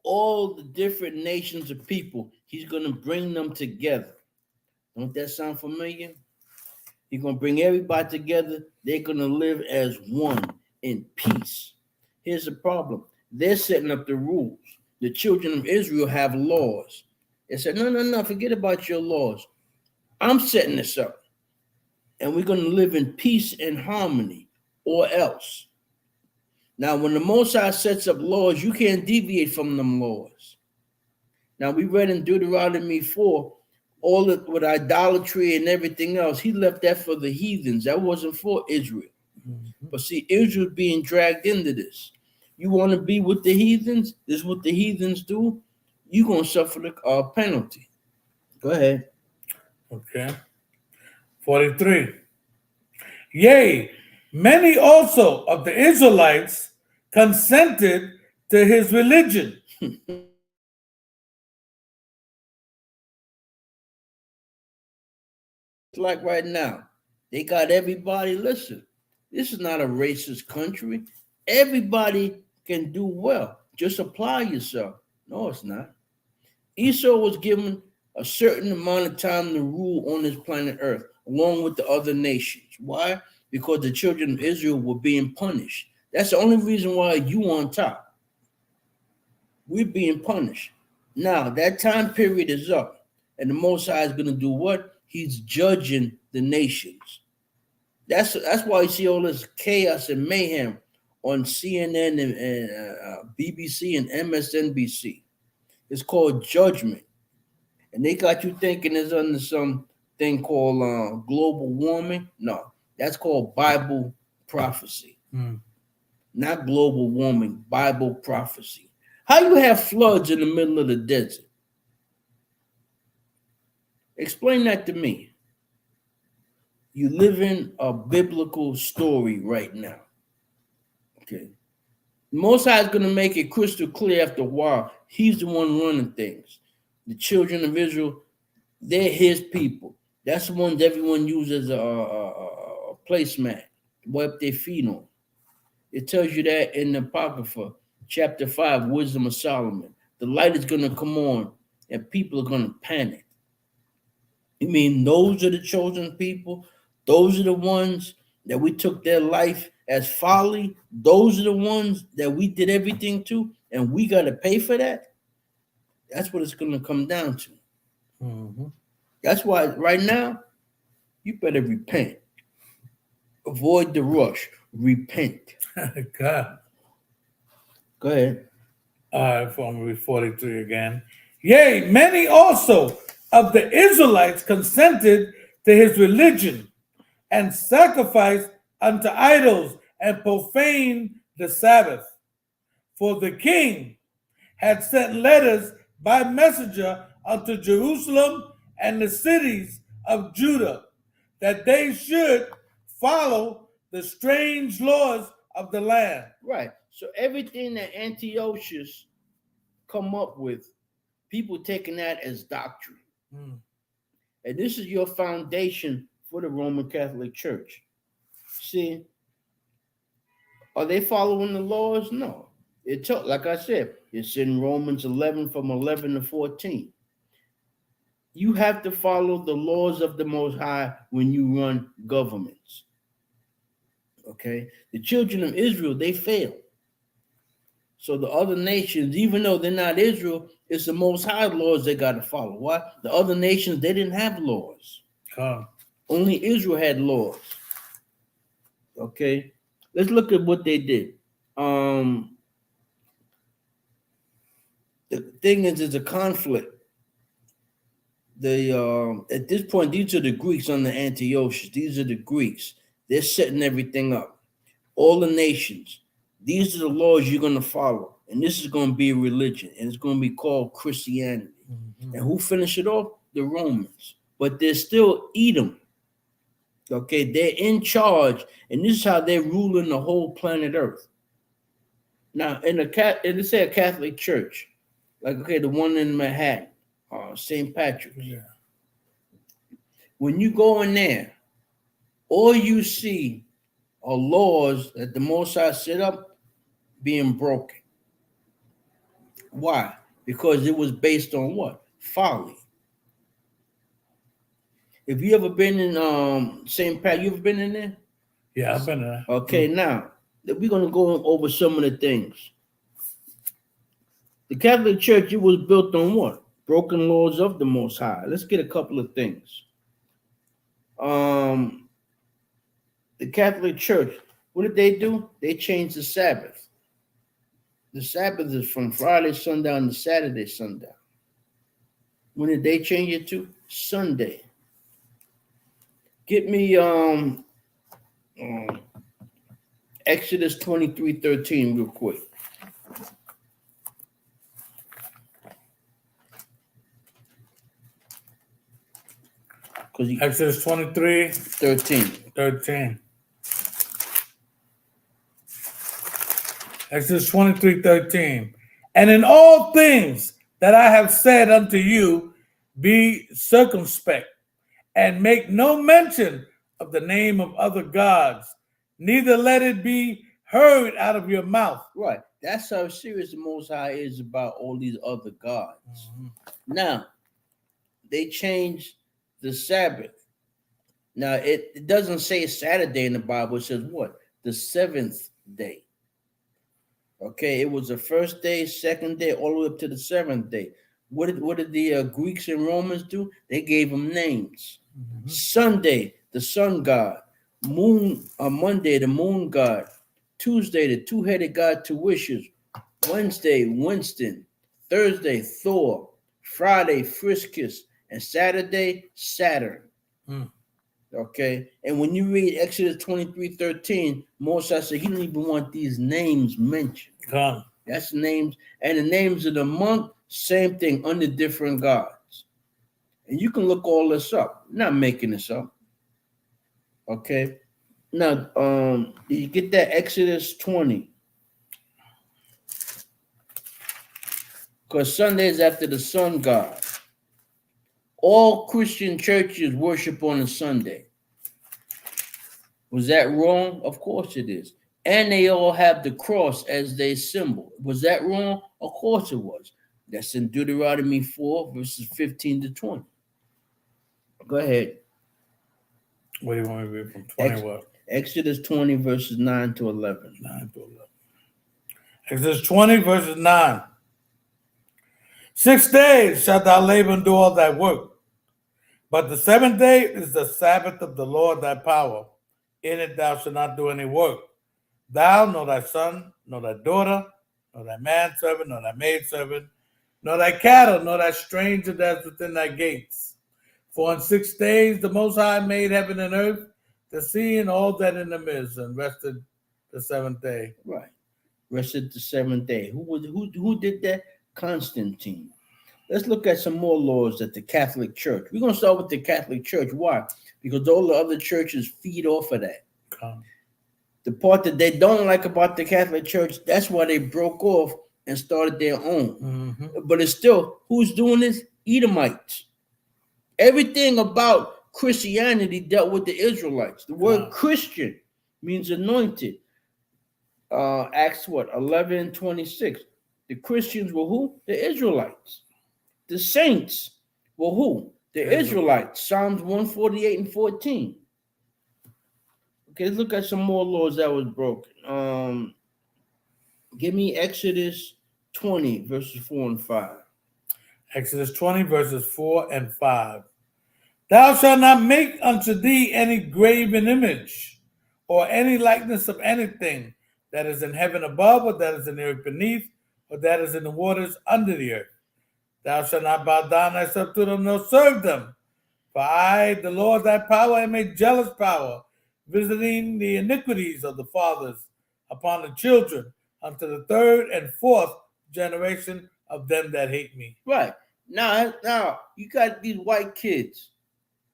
All the different nations of people, he's going to bring them together. Don't that sound familiar? He's going to bring everybody together. They're going to live as one in peace. Here's the problem. They're setting up the rules. The children of Israel have laws. They said, no, forget about your laws. I'm setting this up. And we're going to live in peace and harmony, or else. Now, when the Most High sets up laws, you can't deviate from them laws. Now, we read in Deuteronomy 4, all of, with idolatry and everything else, he left that for the heathens. That wasn't for Israel. Mm-hmm. But see, Israel's being dragged into this. You want to be with the heathens? This is what the heathens do. You're going to suffer the penalty. Go ahead. Okay. 43. Yea, many also of the Israelites consented to his religion. Like right now, they got everybody. Listen, this is not a racist country. Everybody can do well. Just apply yourself. No, it's not. Esau was given a certain amount of time to rule on this planet Earth, along with the other nations. Why? Because the children of Israel were being punished. That's the only reason why you on top. We're being punished. Now, that time period is up. And the Most High is going to do what? He's judging the nations. That's why you see all this chaos and mayhem on CNN and BBC and MSNBC. It's called judgment, and they got you thinking it's under some thing called global warming. No, that's called Bible prophecy, not global warming. Bible prophecy. How you have floods in the middle of the desert? Explain that to me. You live in a biblical story right now. Okay. Most High is going to make it crystal clear after a while. He's the one running things. The children of Israel, they're his people. That's the ones everyone uses a placemat to wipe their feet on. It tells you that in the Apocrypha, chapter 5, Wisdom of Solomon. The light is going to come on and people are going to panic. You mean those are the chosen people? Those are the ones that we took their life as folly? Those are the ones that we did everything to, and we got to pay for that? That's what it's going to come down to. That's why right now, you better repent. Avoid the rush. Repent. God. Go ahead. All right, from read 43 again. Yea, many also of the Israelites consented to his religion and sacrificed unto idols and profaned the Sabbath. For the king had sent letters by messenger unto Jerusalem and the cities of Judah, that they should follow the strange laws of the land. Right. So everything that Antiochus come up with, people taking that as doctrine. And this is your foundation for the Roman Catholic Church. See, are they following the laws? No. Like I said, it's in Romans 11 from 11 to 14. You have to follow the laws of the Most High when you run governments. Okay? The children of Israel, they failed. So the other nations, even though they're not Israel, it's the Most High laws they got to follow. Why? The other nations, they didn't have laws. Only Israel had laws. Okay? Let's look at what they did. The thing is, it's a conflict. At this point, these are the Greeks under Antiochus. These are the Greeks. They're setting everything up. All the nations. These are the laws you're going to follow. And this is going to be a religion. And it's going to be called Christianity. And who finished it off? The Romans. But they're still Edom. Okay, they're in charge. And this is how they're ruling the whole planet Earth. Now, in a Catholic church, like, okay, the one in Manhattan, St. Patrick's. Yeah. When you go in there, all you see are laws that the Most High set up being broken. Why? Because it was based on what? Folly. If you ever been in St. Pat, you ever been in there? Yeah, I've been there. Okay, now we're gonna go over some of the things. The Catholic Church, it was built on what? Broken laws of the Most High. Let's get a couple of things. The Catholic Church, what did they do? They changed the Sabbath. The Sabbath is from Friday sundown to Saturday sundown. When did they change it to? Sunday. Get me Exodus 23:13 real quick. Exodus 23, 13. Exodus 23:13. And in all things that I have said unto you, be circumspect, and make no mention of the name of other gods, neither let it be heard out of your mouth. Right. That's how serious the Most High is about all these other gods. Now, they changed the Sabbath. Now, it doesn't say Saturday in the Bible. It says what? The seventh day. Okay, it was the first day, second day, all the way up to the seventh day. What did the Greeks and Romans do? They gave them names. Sunday, the sun god. Monday, the moon god. Tuesday, the two-headed god to wishes. Wednesday, Winston. Thursday, Thor. Friday, Friscus. And Saturday, Saturn. Mm. Okay. And when you read Exodus 23:13, Moses said he didn't even want these names mentioned. Come. That's the names. And the names of the month, same thing, under different gods. And you can look all this up. I'm not making this up. Okay. Now, you get that Exodus 20. Because Sunday is after the sun god. All Christian churches worship on a Sunday. Was that wrong? Of course it is. And they all have the cross as their symbol. Was that wrong? Of course it was. That's in Deuteronomy 4, verses 15 to 20. Go ahead. What do you want me to read from 20 what? Exodus 20, verses 9 to 11. 9 to 11. Exodus 20, verses 9. 6 days shalt thou labor and do all thy work. But the seventh day is the Sabbath of the Lord thy power. In it thou shalt not do any work. Thou, nor thy son, nor thy daughter, nor thy manservant, nor thy maidservant, nor thy cattle, nor thy stranger that is within thy gates. For in 6 days the Most High made heaven and earth, the sea, and all that in them is, and rested the seventh day. Right. Rested the seventh day. Who did that? Constantine. Let's look at some more laws at the Catholic Church. We're going to start with the Catholic Church. Why? Because all the other churches feed off of that. The part that they don't like about the Catholic Church, that's why they broke off and started their own. Mm-hmm. But it's still, who's doing this? Edomites. Everything about Christianity dealt with the Israelites. The word Christian means anointed. Acts 11:26. The Christians were who? The Israelites. The saints were who? The Israelites. Psalms 148 and 14. Okay, let's look at some more laws that was broken. Give me Exodus 20, verses 4 and 5. Exodus 20, verses 4 and 5. Thou shalt not make unto thee any graven image, or any likeness of anything that is in heaven above, or that is in the earth beneath, or that is in the waters under the earth. Thou shalt not bow down thyself to them, nor serve them. For I, the Lord thy power, am a jealous power, visiting the iniquities of the fathers upon the children, unto the third and fourth generation of them that hate me. Right. Now, you got these white kids.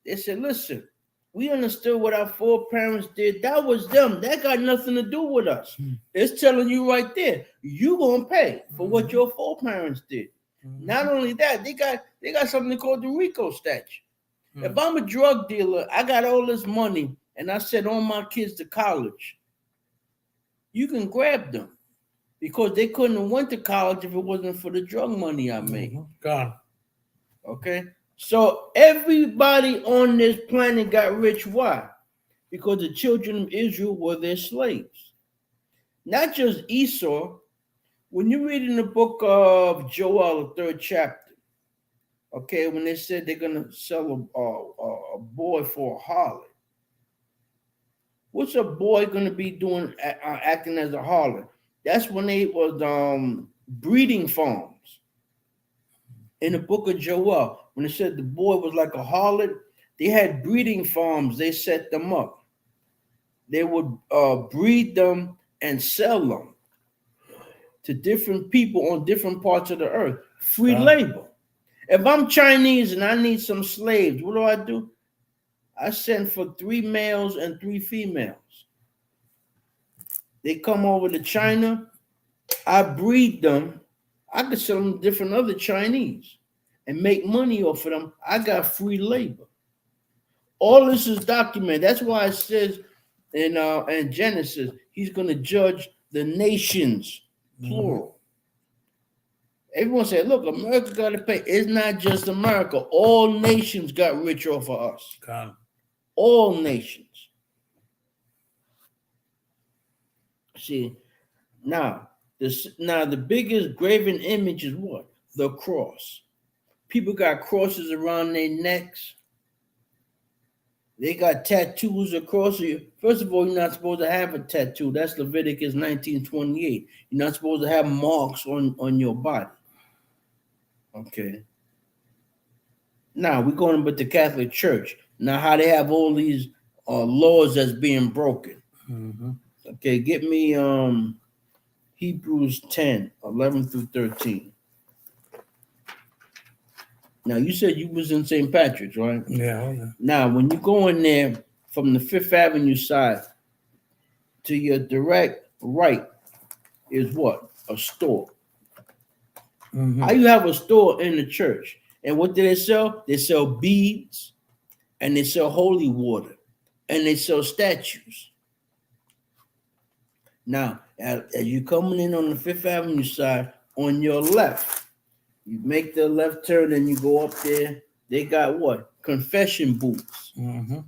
They said, listen, we understood what our foreparents did. That was them. That got nothing to do with us. It's telling you right there, you gonna pay for what your foreparents did. Not only that, they got something called the RICO statute. If I'm a drug dealer, I got all this money, and I sent all my kids to college, you can grab them because they couldn't have went to college if it wasn't for the drug money I made. Gone. Okay? So everybody on this planet got rich. Why? Because the children of Israel were their slaves. Not just Esau. When you read in the book of Joel, the 3rd chapter, okay, when they said they're going to sell a boy for a harlot, what's a boy going to be doing acting as a harlot? That's when they was breeding farms. In the book of Joel, when it said the boy was like a harlot, they had breeding farms. They set them up. They would breed them and sell them to different people on different parts of the earth. Free labor. If I'm Chinese and I need some slaves, what do? I send for 3 males and 3 females. They come over to China. I breed them. I could sell them to different other Chinese and make money off of them. I got free labor. All this is documented. That's why it says in Genesis, he's going to judge the nations, plural. Everyone said, look, America got to pay. It's not just America. All nations got rich off of us. All nations. See, now the biggest graven image is what? The cross. People got crosses around their necks. They got tattoos across you. First of all, you're not supposed to have a tattoo. That's Leviticus 19:28. You're not supposed to have marks on your body. Okay. Now we're going with the Catholic Church. Now, how they have all these laws that's being broken. Mm-hmm. Okay, get me Hebrews 10:11-13. Now you said you was in St. Patrick's, right? Yeah. Now, when you go in there from the Fifth Avenue side to your direct right is what? A store. Mm-hmm. How you have a store in the church? And what do they sell? They sell beads and they sell holy water and they sell statues. Now, as you coming in on the Fifth Avenue side, on your left, you make the left turn and you go up there. They got what? Confession booths. Mm-hmm.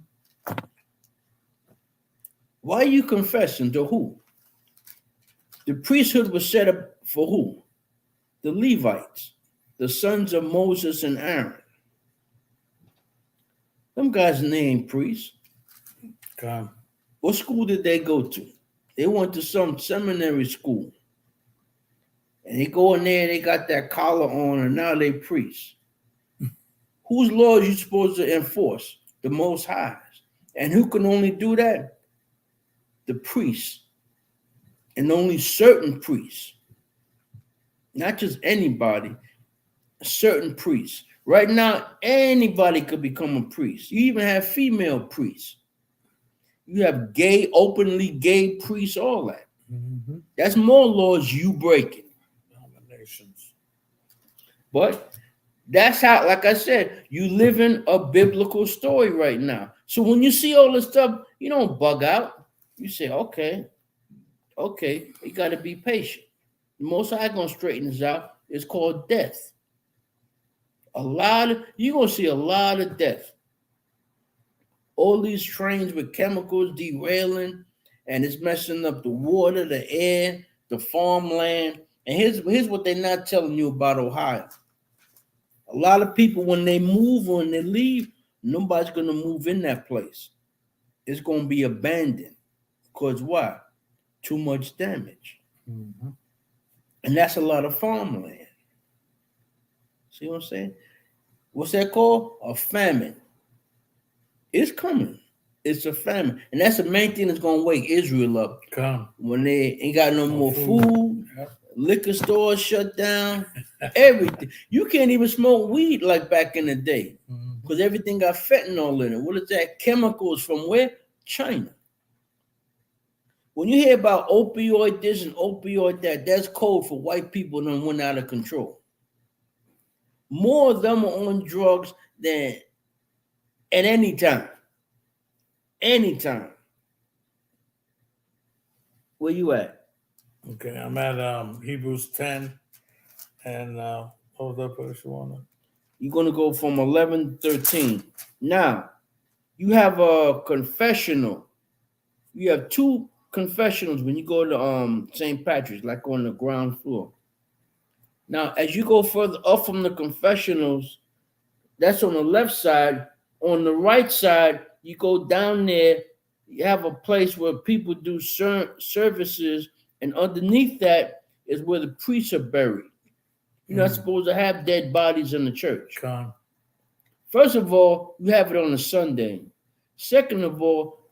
Why are you confessing? To who? The priesthood was set up for who? The Levites, the sons of Moses and Aaron. Them guys named priests. Come. What school did they go to? They went to some seminary school. And they go in there, they got that collar on, and now they priests. Whose law are you supposed to enforce? The Most High. And who can only do that? The priests. And only certain priests. Not just anybody, certain priests. Right now, anybody could become a priest. You even have female priests. You have gay, openly gay priests, all that. Mm-hmm. That's more laws you breaking. Nominations. But that's how, like I said, you live in a biblical story right now. So when you see all this stuff, you don't bug out. You say, okay, you got to be patient. The Most High gonna straighten this out. It's called death. You're gonna see a lot of death. All these trains with chemicals derailing, and it's messing up the water, the air, the farmland. And here's what they're not telling you about Ohio. A lot of people, when they move or when they leave, nobody's gonna move in that place. It's gonna be abandoned. Because why? Too much damage. Mm-hmm. And that's a lot of farmland. See what I'm saying? What's that called? A famine. It's coming. It's a famine. And that's the main thing that's going to wake Israel up. Come. When they ain't got no more food, Yep. liquor stores shut down, everything. You can't even smoke weed like back in the day because everything got fentanyl in it. What is that? Chemicals from where? China. When you hear about opioid this and opioid that, that's code for white people that went out of control. More of them are on drugs than at any time. Anytime. Where you at? Okay, I'm at Hebrews 10. And what was that verse you wanted? You're going to go from 11-13. Now, you have a confessional. You have two confessionals when you go to St. Patrick's, like on the ground floor. Now, as you go further up from the confessionals, that's on the left side. On the right side, you go down there, you have a place where people do services, and underneath that is where the priests are buried. You're not supposed to have dead bodies in the church. Come. First of all, you have it on a Sunday. Second of all,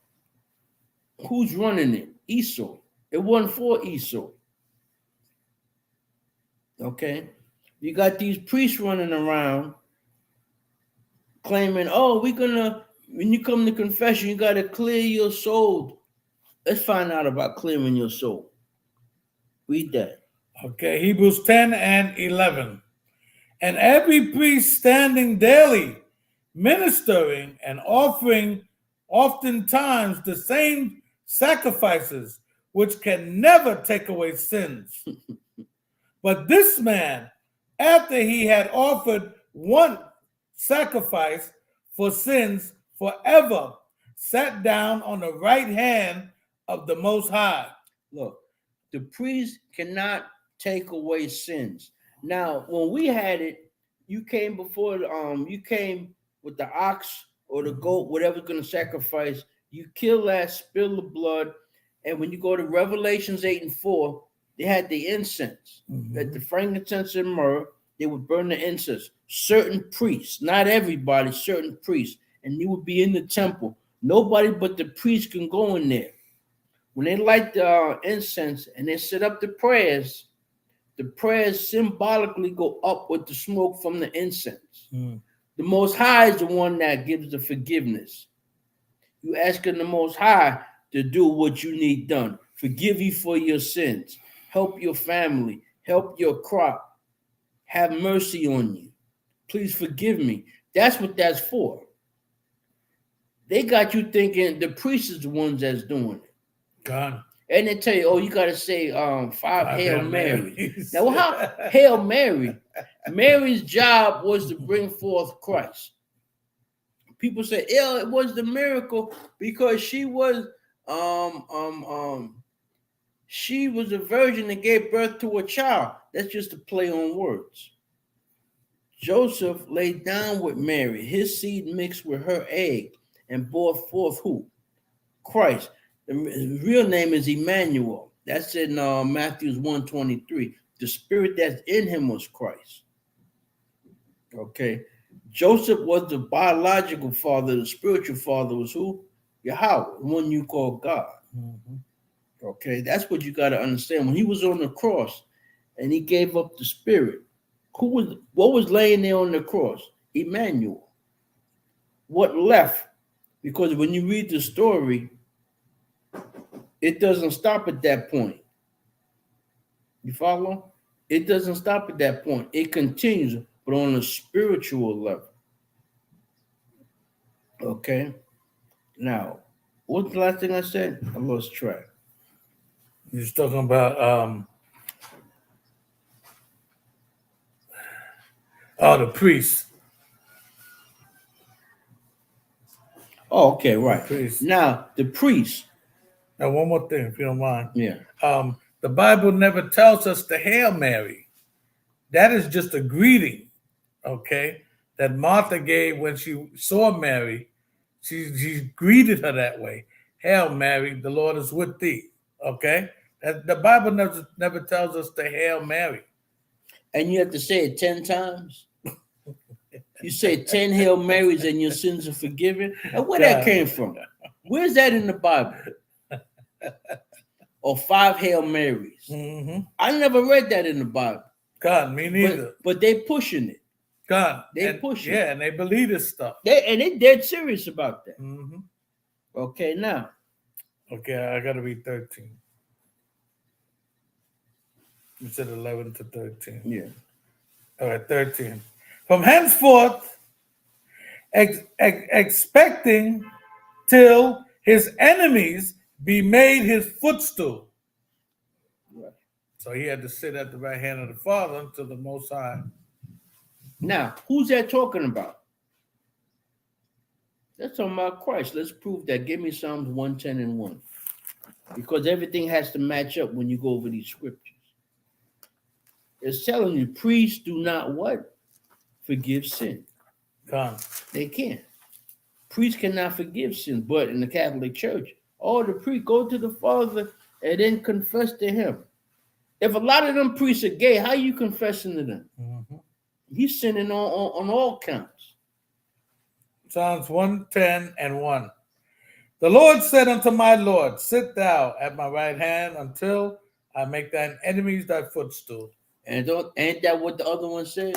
who's running it? Esau. It wasn't for Esau. Okay? You got these priests running around claiming, oh, when you come to confession, you got to clear your soul. Let's find out about clearing your soul. Read that. Okay, Hebrews 10 and 11. And every priest standing daily, ministering and offering oftentimes the same sacrifices, which can never take away sins. But this man, after he had offered one sacrifice for sins forever, sat down on the right hand of the Most High. Look, the priest cannot take away sins. Now, when we had it, you came before you came with the ox or the goat, whatever's going to sacrifice. You kill that, spill the blood. And when you go to Revelations 8 and 4, they had the incense, that the frankincense and myrrh, they would burn the incense. Certain priests, not everybody, certain priests, and you would be in the temple. Nobody but the priest can go in there. When they light the incense and they set up the prayers symbolically go up with the smoke from the incense. The Most High is the one that gives the forgiveness. You asking the Most High to do what you need done. Forgive you for your sins. Help your family. Help your crop. Have mercy on you. Please forgive me. That's what that's for. They got you thinking the priest is the ones that's doing it. God. And they tell you, oh, you got to say five Hail Marys. Marys. Now, how Hail Mary? Mary's job was to bring forth Christ. People say, yeah, it was the miracle because she was a virgin and gave birth to a child. That's just a play on words. Joseph laid down with Mary. His seed mixed with her egg and brought forth who? Christ. His real name is Emmanuel. That's in Matthew 1:23. The spirit that's in him was Christ. Okay. Joseph was the biological father. The spiritual father was who? Yahweh, the one you call God. Okay. That's what you got to understand. When he was on the cross and he gave up the spirit, what was laying there on the cross? Emmanuel. What left? Because when you read the story, it doesn't stop at that point. You follow? It doesn't stop at that point. It continues, but on a spiritual level. Okay. Now, what's the last thing I said? I lost track. You're just talking about the priest. Oh, okay, right. The priest. Now, the priest. Now, one more thing, if you don't mind. Yeah. The Bible never tells us to Hail Mary. That is just a greeting, okay, that Martha gave when she saw Mary. She greeted her that way. Hail Mary, the Lord is with thee, okay? The Bible never tells us to Hail Mary. And you have to say it 10 times? You say 10 Hail Marys and your sins are forgiven? And where that came from? Where's that in the Bible? Or 5 Hail Marys? I never read that in the Bible. God, me neither. But they pushing it. God, they pushing it. Yeah, and they believe this stuff. They dead serious about that. Okay, now. Okay, I got to read 13. You said 11 to 13. Yeah. All right, 13. From henceforth, expecting till his enemies be made his footstool. Right. So he had to sit at the right hand of the Father until the Most High. Now, who's that talking about? That's talking about Christ. Let's prove that. Give me Psalms 110 and 1. Because everything has to match up when you go over these scriptures. It's telling you, priests do not what? Forgive sin. God. They can't. Priests cannot forgive sin, but in the Catholic Church, the priest go to the Father and then confess to him. If a lot of them priests are gay, how are you confessing to them? He's sinning on all counts. Psalms 110 and 1. The Lord said unto my Lord, sit thou at my right hand until I make thine enemies thy footstool. And ain't that what the other one said?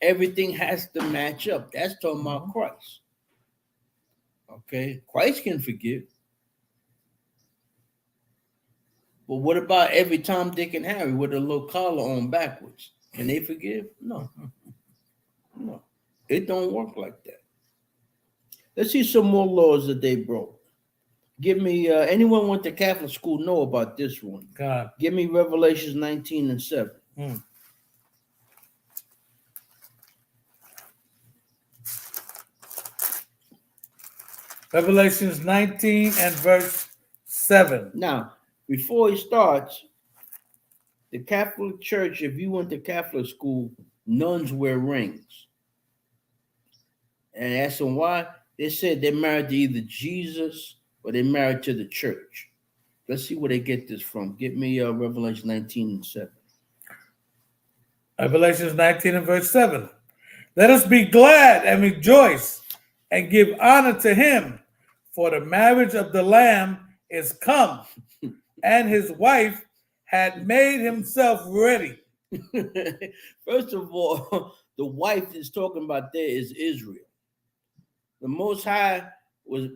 Everything has to match up. That's talking about Christ. Okay? Christ can forgive. But what about every Tom, Dick, and Harry with a little collar on backwards? Can they forgive? No. No. It don't work like that. Let's see some more laws that they broke. Give me, anyone went to Catholic school know about this one. God. Give me Revelations 19 and 7. Revelations 19 and verse 7. Now, before he starts, the Catholic Church, if you went to Catholic school, nuns wear rings. And ask them why? They said they're married to either Jesus or they're married to the church. Let's see where they get this from. Get me Revelation 19:7. Revelation 19 and verse 7. Let us be glad and rejoice and give honor to him, for the marriage of the Lamb is come, and his wife had made himself ready. First of all, the wife is talking about there is Israel. The Most High was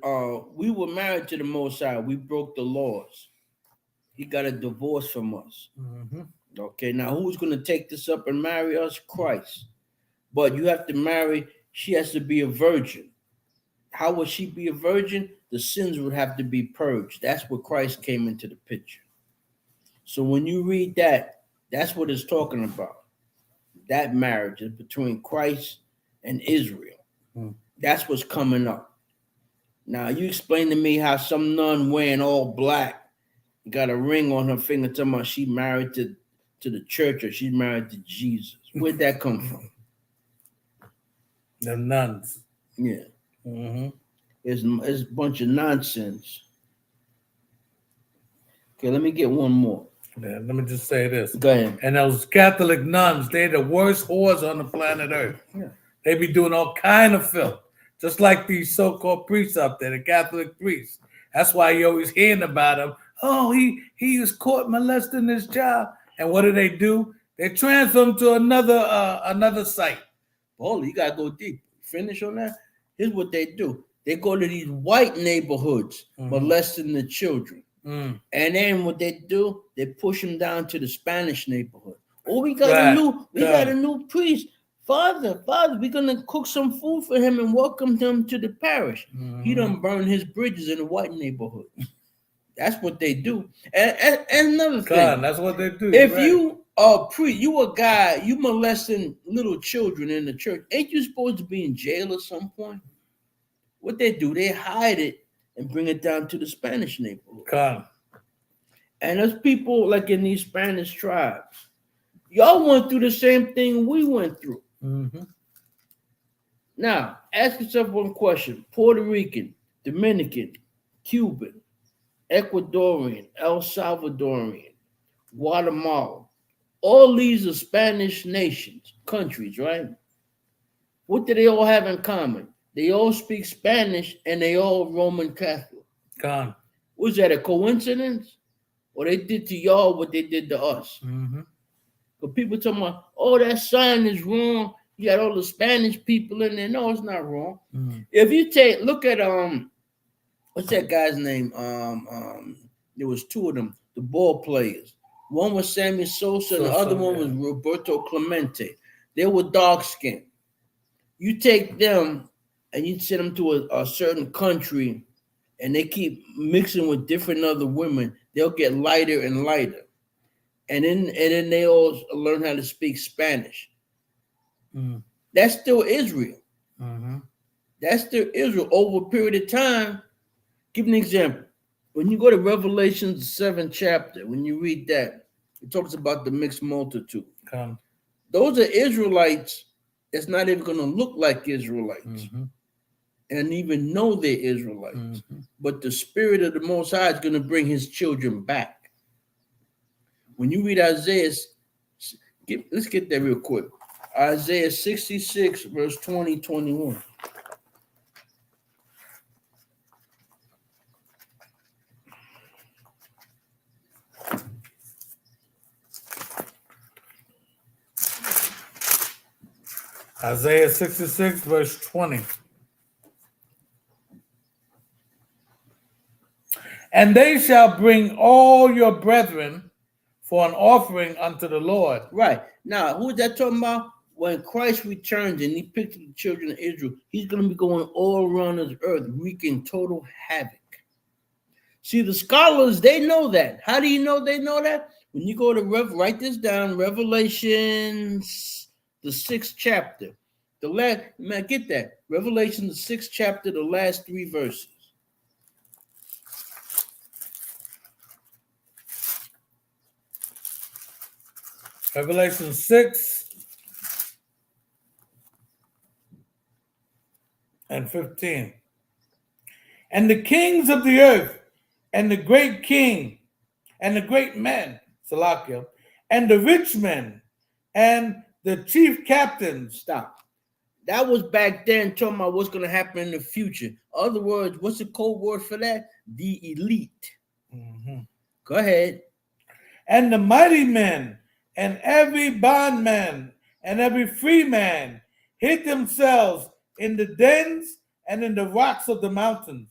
we were married to the Most High. We broke the laws. He got a divorce from us. Mm-hmm. Okay, now who's going to take this up and marry us? Christ. But you have to marry, she has to be a virgin. How would she be a virgin? The sins would have to be purged. That's where Christ came into the picture. So when you read that, that's what it's talking about. That marriage is between Christ and Israel. That's what's coming up. Now, you explain to me how some nun wearing all black got a ring on her finger talking about she married to the church or she's married to Jesus. Where'd that come from? The nuns. Yeah. Mm-hmm. It's a bunch of nonsense. Okay, let me get one more. Yeah, let me just say this. Go ahead. And those Catholic nuns, they're the worst whores on the planet Earth. Yeah. They be doing all kind of filth, just like these so-called priests up there, the Catholic priests. That's why you always hearing about them. Oh, he was caught molesting his child. And what do? They transfer him to another site. Oh, you gotta go deep. Finish on that. Here's what they do. They go to these white neighborhoods, molesting the children. And then what they do, they push them down to the Spanish neighborhood. Oh, we got a new priest. Father, we're gonna cook some food for him and welcome him to the parish. He done burned his bridges in the white neighborhood. That's what they do. And another thing, that's what they do. If you are you a guy, you molesting little children in the church, ain't you supposed to be in jail at some point? What they do, they hide it and bring it down to the Spanish neighborhood. And there's people like in these Spanish tribes. Y'all went through the same thing we went through. Now, ask yourself one question. Puerto Rican, Dominican, Cuban, Ecuadorian, El Salvadorian, Guatemala. All these are Spanish nations, countries, right? What do they all have in common? They all speak Spanish and they all Roman Catholic. Was that a coincidence? Or they did to y'all what they did to us? But people talking about, oh, that sign is wrong. You got all the Spanish people in there. No, it's not wrong. If you look at what's that guy's name? There was two of them, the ball players. One was Sammy Sosa, and the other one was Roberto Clemente. They were dark skinned. You take them and you send them to a certain country, and they keep mixing with different other women, they'll get lighter and lighter. And then they all learn how to speak Spanish. That's still Israel. That's still Israel over a period of time. Give an example. When you go to Revelation 7th chapter, when you read that, it talks about the mixed multitude. Those are Israelites that's not even going to look like Israelites and even know they're Israelites. But the Spirit of the Most High is going to bring his children back. When you read Isaiah, let's get that real quick. Isaiah 66, verse 20, 21. Isaiah 66, verse 20. And they shall bring all your brethren for an offering unto the Lord. Right. Now, who is that talking about? When Christ returns and he picks up the children of Israel, he's going to be going all around this earth, wreaking total havoc. See, the scholars, they know that. How do you know they know that? When you go to write this down, Revelation, the 6th chapter. Get that. Revelation, the 6th chapter, the last 3 verses. Revelation 6 and 15. And the kings of the earth, and the great king, and the great men, Salakia, and the rich men, and the chief captains. Stop. That was back then talking about what's going to happen in the future. Other words, what's the code word for that? The elite. Mhm. Go ahead. And the mighty men, and every bondman, and every free man hid themselves in the dens and in the rocks of the mountains.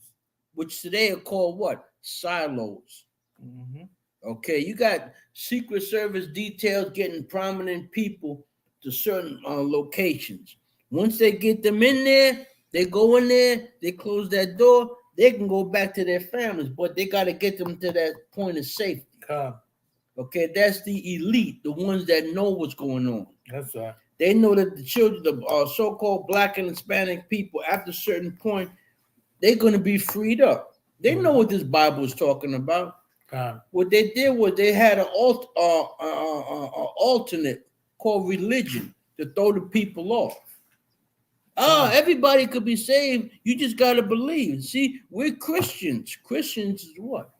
Which today are called what? Silos. Mhm. Okay, you got Secret Service details getting prominent people to certain locations. Once they get them in there, they go in there, they close that door, they can go back to their families, but they got to get them to that point of safety. Come. Okay, that's the elite, the ones that know what's going on. That's right. They know that the children, the so-called Black and Hispanic people, after a certain point, they're going to be freed up. They know what this Bible is talking about. Come. What they did was they had an alternate called religion to throw the people off. Everybody could be saved. You just got to believe. See, we're Christians. Christians is what?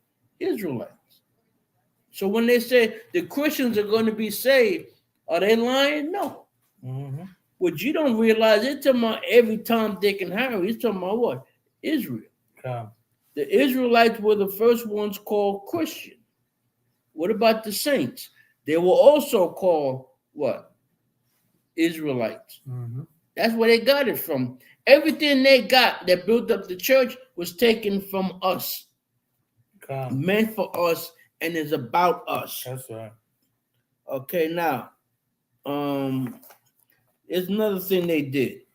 Israelites. So when they say the Christians are going to be saved, are they lying? No. Mhm. What you don't realize, they're talking about every Tom, Dick, and Harry. He's talking about what? Israel. Come. The Israelites were the first ones called Christian. What about the saints? They were also called what? Israelites. Mhm. That's where they got it from. Everything they got that built up the church was taken from us, Come. meant for us, and is about us. That's right. Okay, now, there's another thing they did.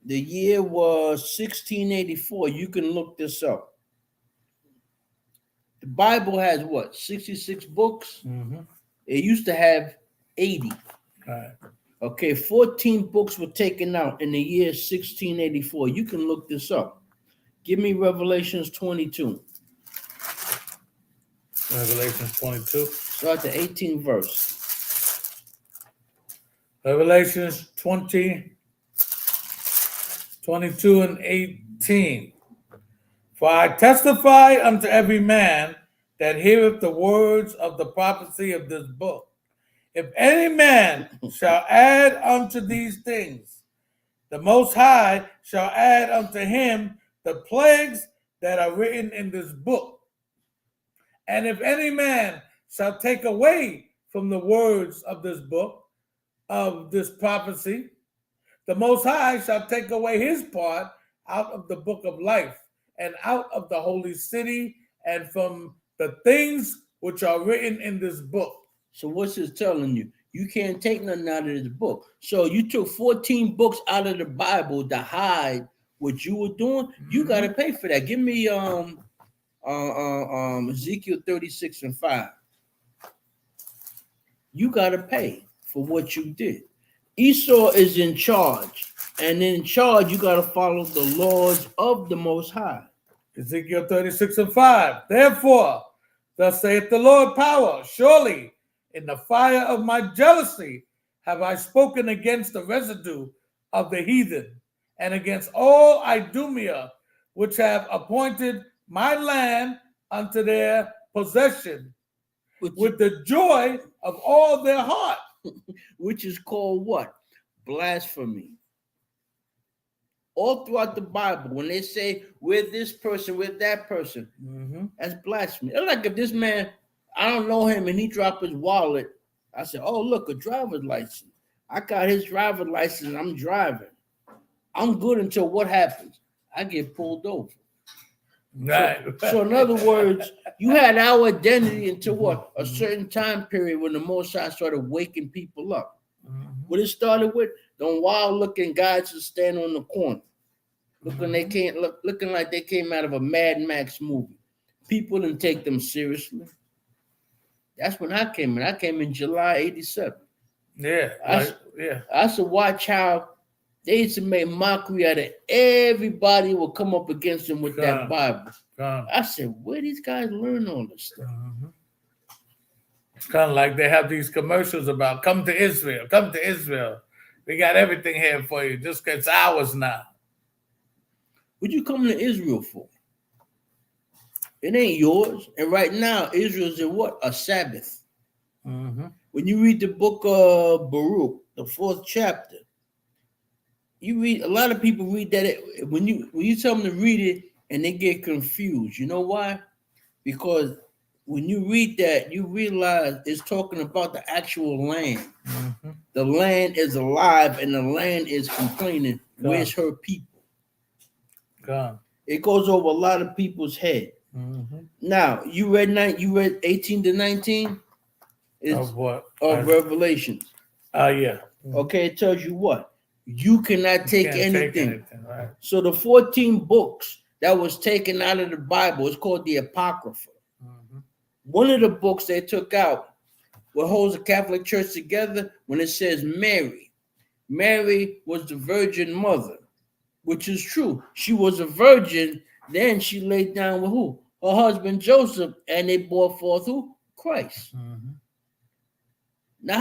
The year was 1684. You can look this up. The Bible has what? 66 books? Mhm. It used to have 80. Right. Okay, 14 books were taken out in the year 1684. You can look this up. Give me Revelations 22. Revelation 22. Start the 18th verse. Revelations 20, 22 and 18. For I testify unto every man that heareth the words of the prophecy of this book. If any man shall add unto these things, the Most High shall add unto him the plagues that are written in this book. And if any man shall take away from the words of this book, of this prophecy, the Most High shall take away his part out of the book of life, and out of the holy city, and from the things which are written in this book. So what's this telling you? You can't take nothing out of this book. So you took 14 books out of the Bible to hide what you were doing. You got to pay for that. Give me Ezekiel 36 and 5. You got to pay for what you did. Esau is in charge, and in charge you got to follow the laws of the Most High. Ezekiel 36 and 5. Therefore, thus saith the Lord power, surely in the fire of my jealousy have I spoken against the residue of the heathen, and against all Idumea, which have appointed my land unto their possession, with the joy of all their heart. Which is called what? Blasphemy. All throughout the Bible, when they say we're this person, we're that person, that's blasphemy. It's like if this man, I don't know him, and he dropped his wallet, I said, oh, look, a driver's license. I got his driver's license and I'm driving. I'm good until what happens? I get pulled over. Right. So in other words, you had our identity until what? A certain time period when the Most High started waking people up. What it started with, them wild-looking guys that stand on the corner, looking like they came out of a Mad Max movie. People didn't take them seriously. That's when I came in. I came in July 87. Yeah. I used to watch how they used to make mockery out of everybody who would come up against them with that Bible. I said, where these guys learn all this stuff? It's kind of like they have these commercials about come to Israel, come to Israel. We got everything here for you. Just it's ours now. What you coming to Israel for? It ain't yours. And right now, Israel's in what? A Sabbath. Mm-hmm. When you read the book of Baruch, the 4th chapter, you read, a lot of people read that when you tell them to read it and they get confused. You know why? Because when you read that, you realize it's talking about the actual land. Mm-hmm. The land is alive and the land is complaining. God. Where's her people? God. It goes over a lot of people's head. Mm-hmm. Now, you read 18 to 19 Of what? of Revelations. Yeah. Okay, it tells you what? You cannot take anything. Right? So the 14 books that was taken out of the Bible is called the Apocrypha. Mm-hmm. One of the books they took out, what holds the Catholic Church together, when it says Mary. Mary was the Virgin Mother, which is true. She was a virgin. Then she laid down with who? Her husband Joseph, and they brought forth who? Christ. Mm-hmm. Now,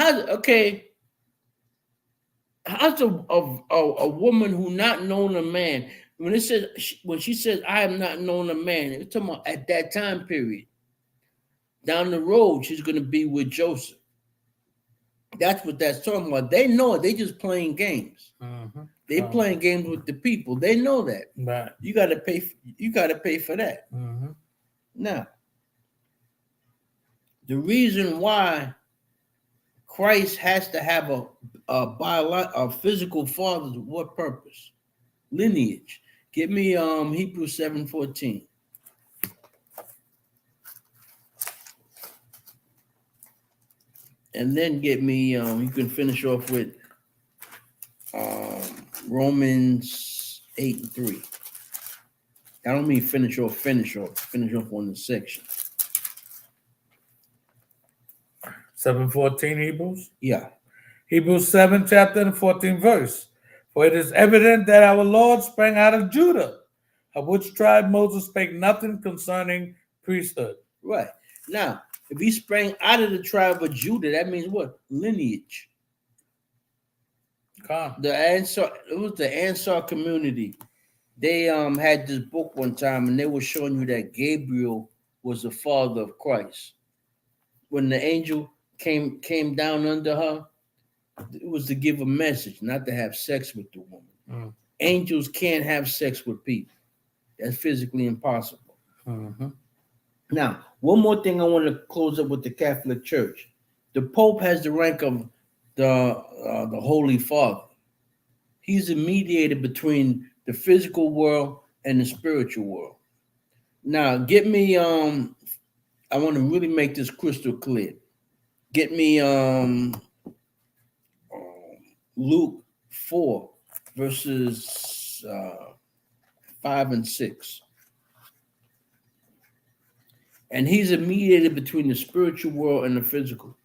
how's a woman who not known a man, when she says, I have not known a man, it's talking about at that time period. Down the road, she's going to be with Joseph. That's what that's talking about. They know it. They just playing games. Mm-hmm. They playing games with the people. They know that. Right. You got to pay. You got to pay for that. Mm-hmm. Now, the reason why Christ has to have a physical father, what purpose? Lineage. Give me Hebrews 7:14. And then get me you can finish off with Romans 8:3. I don't mean finish off on the section. 7:14 Hebrews? Yeah. Hebrews 7 chapter and 14 verse. For it is evident that our Lord sprang out of Judah, of which tribe Moses spake nothing concerning priesthood. Right. Now, if he sprang out of the tribe of Judah, that means what? Lineage. Come. It was the Ansar community. They had this book one time and they were showing you that Gabriel was the father of Christ. When the angel came down under her, it was to give a message, not to have sex with the woman. Mm. Angels can't have sex with people. That's physically impossible. Mm-hmm. Now, one more thing I want to close up with the Catholic Church. The Pope has the rank of the Holy Father. He's a mediator between the physical world and the spiritual world. Now, get me I want to really make this crystal clear. Get me Luke 4 verses 5 and 6. And he's a mediator between the spiritual world and the physical.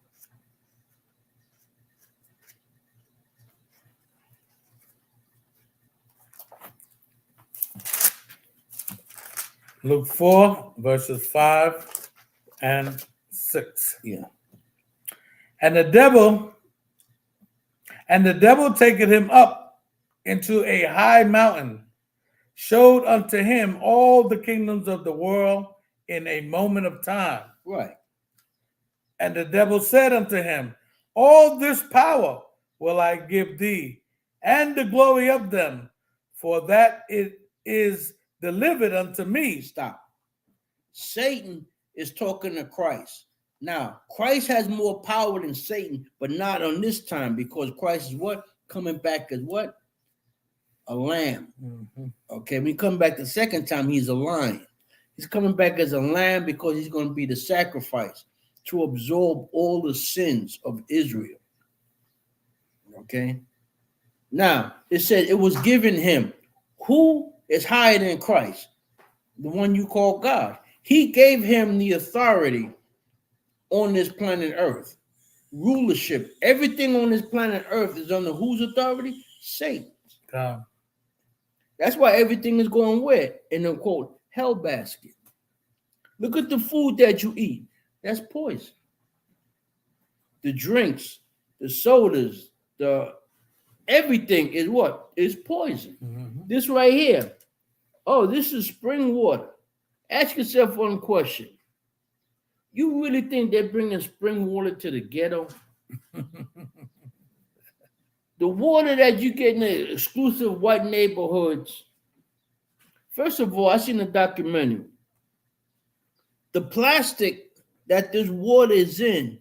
Luke 4 verses 5 and 6. Yeah. And the devil taking him up into a high mountain, showed unto him all the kingdoms of the world in a moment of time. Right. And the devil said unto him, all this power will I give thee, and the glory of them, for that it is delivered unto me. Stop. Satan is talking to Christ. Now, Christ has more power than Satan, but not on this time, because Christ is what? Coming back as what? A lamb. Mm-hmm. Okay, when he come back the second time, he's a lion. He's coming back as a lamb because he's going to be the sacrifice to absorb all the sins of Israel. Okay. Now, it said it was given him. Who is higher than Christ? The one you call God. He gave him the authority on this planet Earth. Rulership. Everything on this planet Earth is under whose authority? Satan. That's why everything is going where? In the quote, hell basket. Look at the food that you eat. That's poison. The drinks, the sodas, everything is what? Is poison. Mm-hmm. This right here, Oh, this is spring water. Ask yourself one question. You really think they're bringing spring water to the ghetto? The water that you get in the exclusive white neighborhoods. First of all, I seen a documentary. The plastic that this water is in,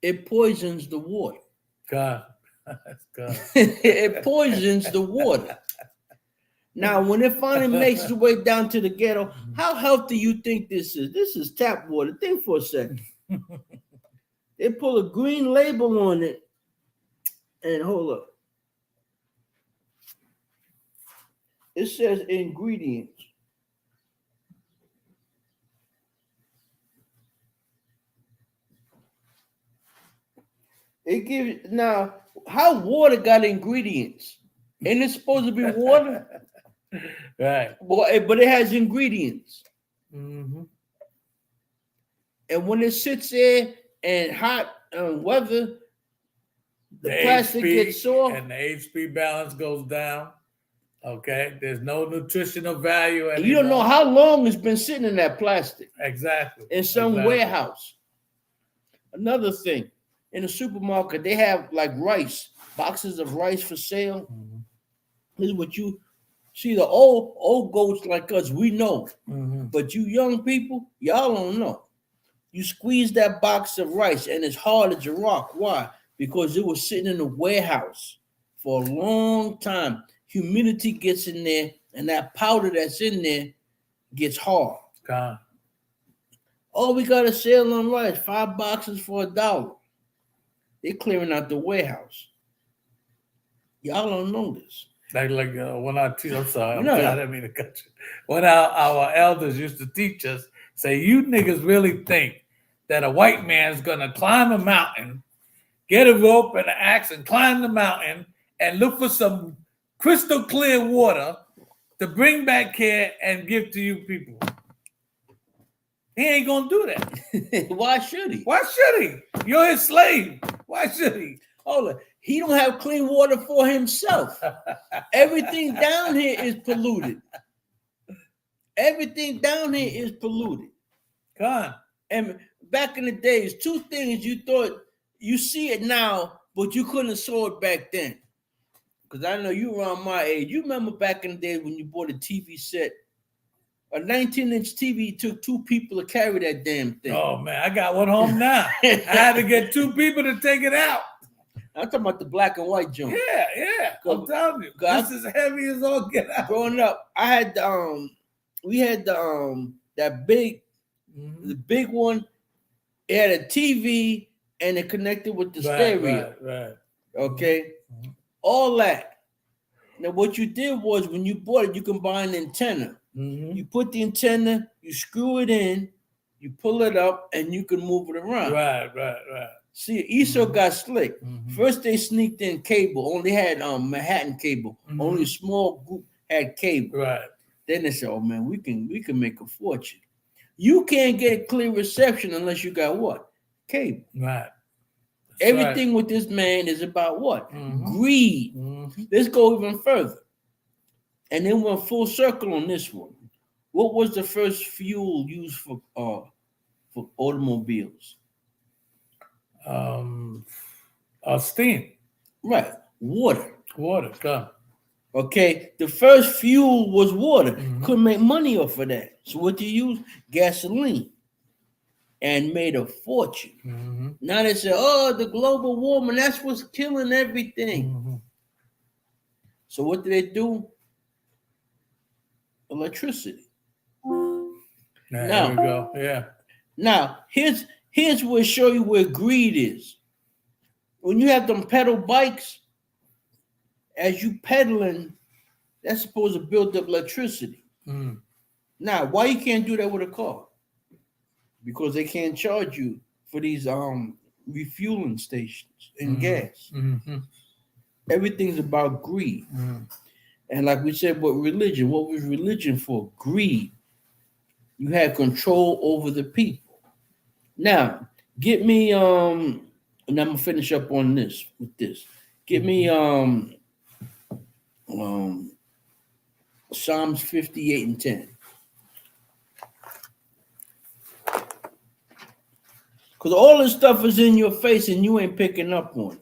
it poisons the water. God. That's God. It poisons the water. Now, when it finally makes its way down to the ghetto, how healthy you think this is? This is tap water. Think for a second. They pull a green label on it, and hold up. It says ingredients. It gives now how water got ingredients. Ain't it supposed to be water? Right. But it has ingredients. Mm-hmm. And when it sits there and hot weather, the plastic HP gets sore. and the HP balance goes down. Okay. There's no nutritional value anymore. And you don't know how long it's been sitting in that plastic Exactly. in some warehouse. Another thing, in the supermarket, they have like rice, boxes of rice for sale. Mm-hmm. This is what you see. The old goats like us, we know. Mm-hmm. But you young people, y'all don't know. You squeeze that box of rice and it's hard as a rock. Why? Because it was sitting in a warehouse for a long time. Humidity gets in there and that powder that's in there gets hard. God. Oh, we got a sale on rice, 5 boxes for $1. They're clearing out the warehouse. Y'all don't know this. Like when I teach, I'm sorry, No. I didn't mean to cut you. When our elders used to teach us, say, you niggas really think that a white man's gonna climb a mountain, get a rope and an axe and climb the mountain and look for some crystal clear water to bring back here and give to you people. He ain't gonna do that. Why should he? Why should he? You're his slave. Why should he? Hold on. He don't have clean water for himself. Everything down here is polluted. Everything down here is polluted. God. And back in the days, 2 things you thought, you see it now, but you couldn't have saw it back then. Because I know you around my age. You remember back in the day when you bought a TV set, a 19-inch TV took 2 people to carry that damn thing. Oh man, I got one home now. I had to get 2 people to take it out. I'm talking about the black and white joint. Yeah. I'm telling you, this is heavy as all get out. Growing up, I had we had that big, the big one. It had a TV and it connected with the stereo. Right. Okay, all that. Now, what you did was when you bought it, you can buy an antenna. Mm-hmm. You put the antenna, you screw it in, you pull it up, and you can move it around. Right. See, ESO got slick. First, they sneaked in cable. Only had Manhattan cable. Only a small group had cable. Right. Then they said, "Oh man, we can make a fortune." You can't get clear reception unless you got what? Cable. Right. Everything with this man is about what? Greed. Let's go even further. And then went full circle on this one. What was the first fuel used for automobiles? Steam. Right. Water. Come. Okay. The first fuel was water. Couldn't make money off of that. So what do you use? Gasoline. And made a fortune. Now they say, oh, the global warming, that's what's killing everything. So what do they do? Electricity. There we go. Yeah. Now, here's where show you where greed is. When you have them pedal bikes, as you pedaling, that's supposed to build up electricity. Now, why you can't do that with a car? Because they can't charge you for these refueling stations and gas. Everything's about greed. And like we said, what was religion for? Greed. You had control over the people. Now, get me and I'm gonna finish up on this with this. Get me Psalms 58 and 10. Because all this stuff is in your face and you ain't picking up on it.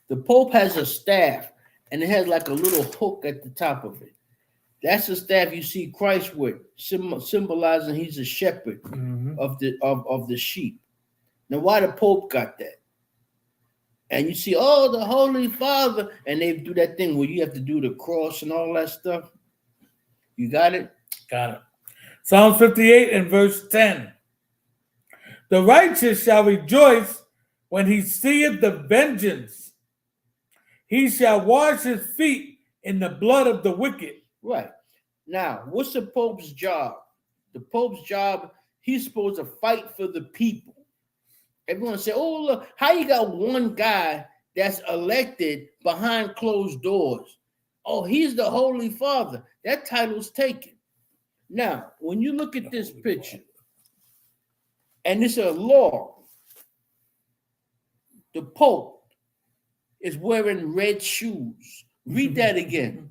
The Pope has a staff, and it has like a little hook at the top of it. That's the staff you see Christ with, symbolizing he's a shepherd of the sheep. Now, why the Pope got that? And you see, oh, the Holy Father, and they do that thing where you have to do the cross and all that stuff. You got it? Got it. Psalm 58 and verse 10. The righteous shall rejoice when he seeth the vengeance. He shall wash his feet in the blood of the wicked. Right. Now, what's the Pope's job? The Pope's job, he's supposed to fight for the people. Everyone say, oh, look, how you got one guy that's elected behind closed doors? Oh, he's the Holy Father. That title's taken. Now, when you look at this picture, and it's a law, the Pope is wearing red shoes. Read that again.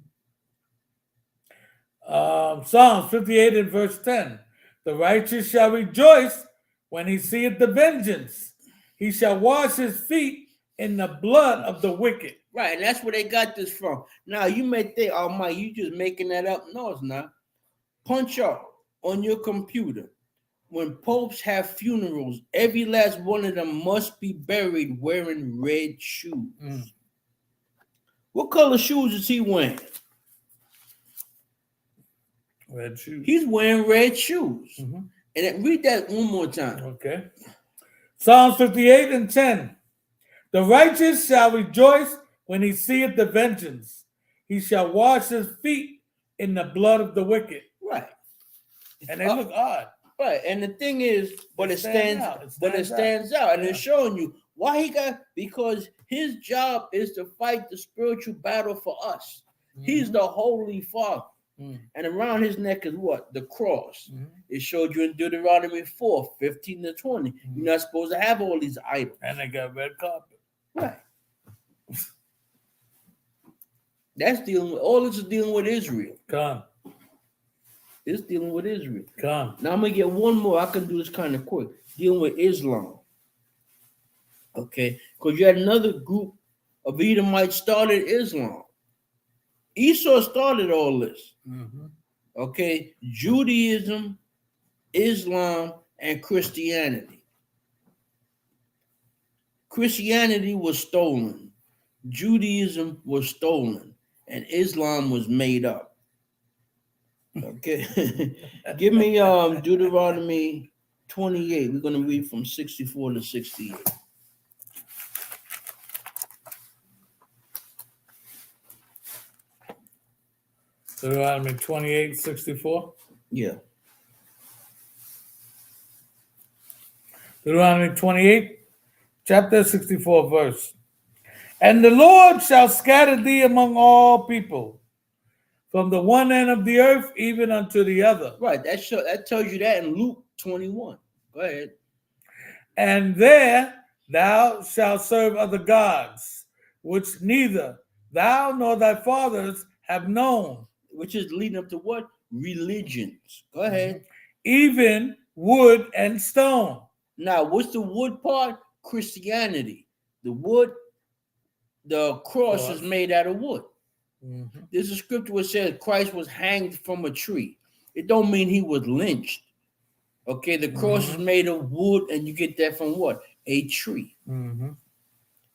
Psalms 58 and verse 10. The righteous shall rejoice when he seeth the vengeance. He shall wash his feet in the blood of the wicked. Right, and that's where they got this from. Now, you may think, oh, Mike, you just making that up. No, it's not. Punch up on your computer. When popes have funerals, every last one of them must be buried wearing red shoes. What color shoes is he wearing? Red shoes. He's wearing red shoes. And then read that one more time. Okay. Psalms 58 and 10. The righteous shall rejoice when he seeth the vengeance. He shall wash his feet in the blood of the wicked. Right. And they look odd. Right. And the thing is, but it stands out. And it's showing you why he got, because his job is to fight the spiritual battle for us. He's the Holy Father. And around his neck is what? The cross. It showed you in Deuteronomy 4, 15 to 20. You're not supposed to have all these idols. And they got red carpet. Right. That's dealing with, all this is dealing with Israel. Come. It's dealing with Israel. Come. Now I'm going to get one more. I can do this kind of quick. Dealing with Islam. Okay. Because you had another group of Edomites started Islam. Esau started all this. Okay. Judaism, Islam, and Christianity. Christianity was stolen. Judaism was stolen. And Islam was made up. Okay. Give me Deuteronomy 28. We're going to read from 64 to 68. Deuteronomy 28, 64. Yeah. Deuteronomy 28, chapter 64, verse. And the Lord shall scatter thee among all people, from the one end of the earth even unto the other. Right. That tells you that in Luke 21. Go ahead. And there thou shalt serve other gods, which neither thou nor thy fathers have known. Which is leading up to what? Religions. Go ahead. Even wood and stone. Now, what's the wood part? Christianity. The wood, the cross is made out of wood. There's a scripture where it says Christ was hanged from a tree. It don't mean he was lynched. Okay, the cross is made of wood, and you get that from what? A tree. And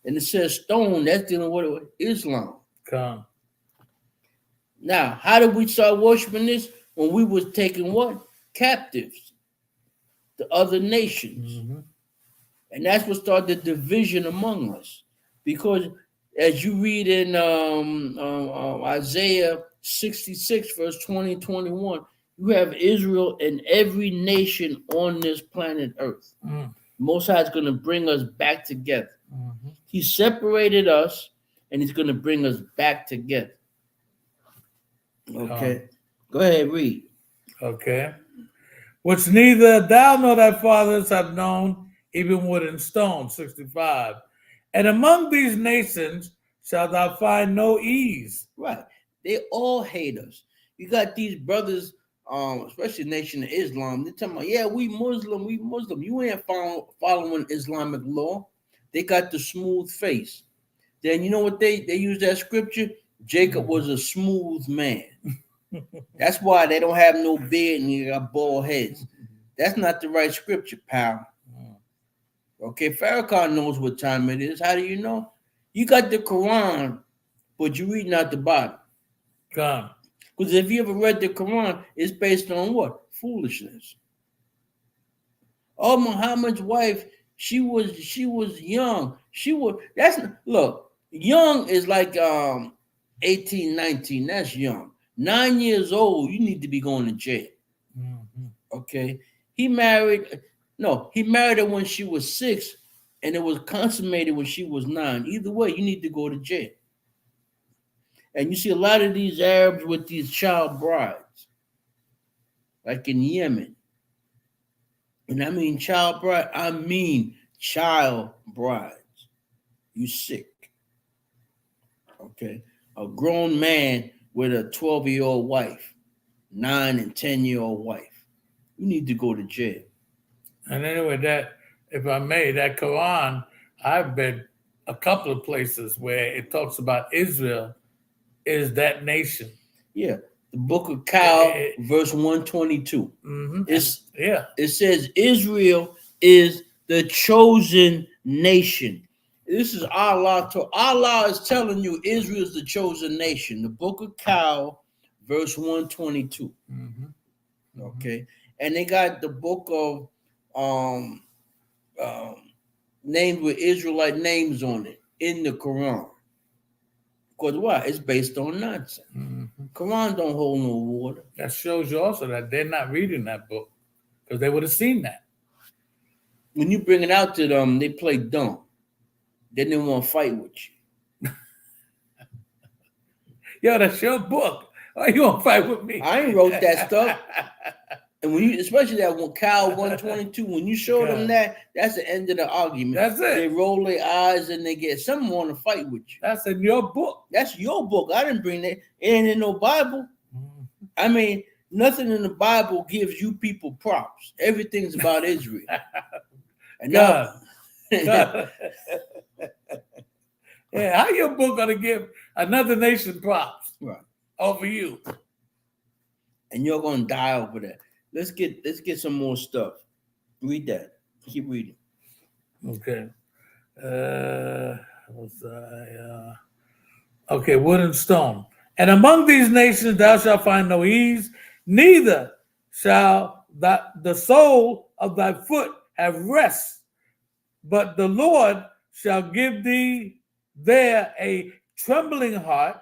it says stone, that's dealing with Islam. Come. Now, how did we start worshiping this? When we was taking what? Captives. The other nations. And that's what started the division among us. Because as you read in Isaiah 66, verse 20, 21, you have Israel and every nation on this planet Earth. Most High is going to bring us back together. He separated us, and he's going to bring us back together. Okay. Go ahead, read. Okay. Which neither thou nor thy fathers have known, even wood and stone, 65. And among these nations shalt thou find no ease. Right. They all hate us. You got these brothers, especially Nation of Islam. They're talking about, yeah, we Muslim, we Muslim. You ain't following Islamic law. They got the smooth face. Then you know what they use that scripture? Jacob was a smooth man. That's why they don't have no beard and you got bald heads. That's not the right scripture, pal. Okay, Farrakhan knows what time it is. How do you know? You got the Quran, but you're reading out the Bible. Come. Because if you ever read the Quran, it's based on what? Foolishness. Oh, Muhammad's wife, she was young. Look, young is like 18, 19. That's young. 9 years old, you need to be going to jail. Mm-hmm. Okay. He married her when she was 6, and it was consummated when she was 9. Either way, you need to go to jail. And you see a lot of these Arabs with these child brides, like in Yemen. And I mean child bride, I mean child brides. You sick. Okay. A grown man with a 12-year-old wife, 9 and 10-year-old wife. You need to go to jail. And anyway, that, if I may, that Quran, I've been a couple of places where it talks about Israel is that nation. Yeah. The book of Cal, verse 122. Mm-hmm. It says Israel is the chosen nation. This is Allah. Allah is telling you Israel is the chosen nation. The book of Cal, verse 122. Mm-hmm. Okay. And they got the book of names with Israelite names on it in the Quran. Because why? It's based on nonsense. Mm-hmm. Quran don't hold no water. That shows you also that they're not reading that book because they would have seen that. When you bring it out to them, they play dumb. They didn't want to fight with you. Yo, that's your book. Why you want to fight with me? I ain't wrote that stuff. And when you, especially that one, Cal 122, when you show them that, that's the end of the argument. That's it. They roll their eyes and they get someone want to fight with you. That's in your book. That's your book. I didn't bring that. It ain't in no Bible. Mm-hmm. I mean, nothing in the Bible gives you people props. Everything's about Israel. And God. God. Yeah, how your book gonna give another nation props? Right. Over you? And you're gonna die over that. Let's get some more stuff. Read that. Keep reading. Okay. Okay, wood and stone. And among these nations thou shalt find no ease, neither shall the sole of thy foot have rest, but the Lord shall give thee there a trembling heart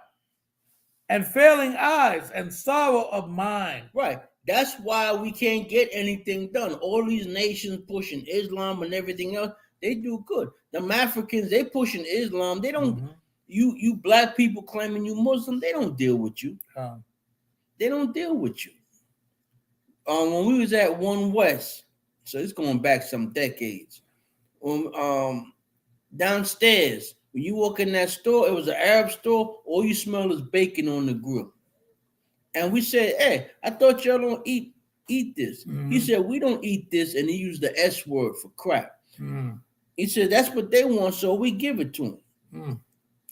and failing eyes and sorrow of mind. Right. That's why we can't get anything done. All these nations pushing Islam and everything else, they do good. The Africans, they pushing Islam. They don't. Mm-hmm. You black people claiming you Muslim, they don't deal with you. They don't deal with you. When we was at One West, so it's going back some decades. Downstairs, when you walk in that store, it was an Arab store. All you smell is bacon on the grill. And we said, hey, I thought y'all don't eat this. Mm-hmm. He said, we don't eat this. And he used the S word for crap. Mm. He said, that's what they want, so we give it to them. Mm.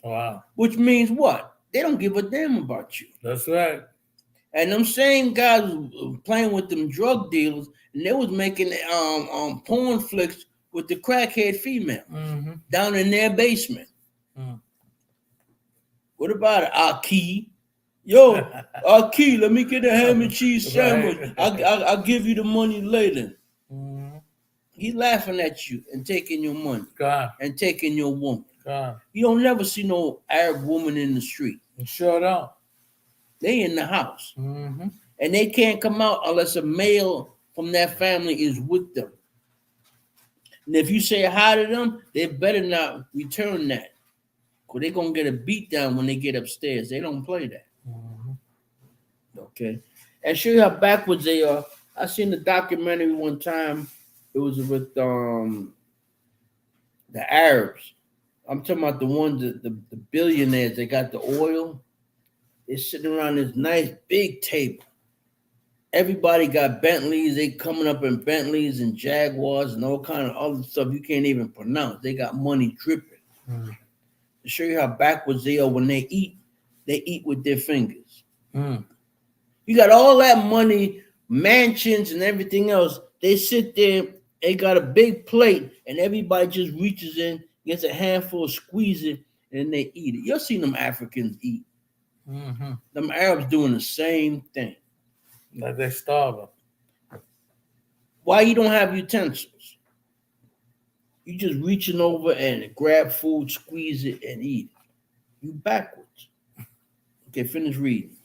Wow. Which means what? They don't give a damn about you. That's right. And them same guys was playing with them drug dealers, and they was making porn flicks with the crackhead female down in their basement. Mm. What about it, Aki? Yo, Aki, let me get a ham and cheese sandwich. Right. I'll give you the money later. Mm-hmm. He's laughing at you and taking your money. God. And taking your woman. God. You don't never see no Arab woman in the street. You sure don't. They in the house. Mm-hmm. And they can't come out unless a male from that family is with them. And if you say hi to them, they better not return that. Because they're going to get a beat down when they get upstairs. They don't play that. Mm-hmm. Okay. And show you how backwards they are. I seen the documentary one time. It was with the Arabs. I'm talking about the ones that the billionaires. They got the oil. They're sitting around this nice big table. Everybody got Bentleys. They coming up in Bentleys and Jaguars and all kind of other stuff you can't even pronounce. They got money dripping. Mm. To show you how backwards they are when they eat with their fingers. Mm. You got all that money, mansions and everything else. They sit there, they got a big plate, and everybody just reaches in, gets a handful, squeeze it, and they eat it. You've seen them Africans eat. Mm-hmm. Them Arabs doing the same thing. Like they starving. Why you don't have utensils? You just reaching over and grab food, squeeze it, and eat it. You backwards. Okay, finish reading.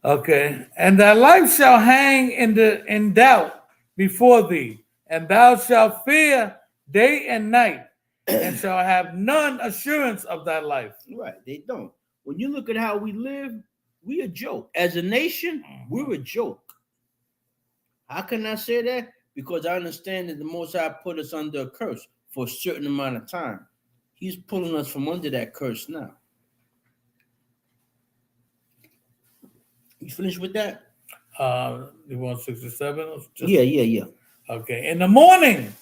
Okay. And thy life shall hang in doubt before thee, and thou shalt fear day and night, and shall have none assurance of thy life. Right, they don't. When you look at how we live, we a joke. As a nation, we're a joke. How can I say that? Because I understand that the Most High put us under a curse for a certain amount of time. He's pulling us from under that curse now. You finished with that? You want 67? Yeah. Okay. In the morning,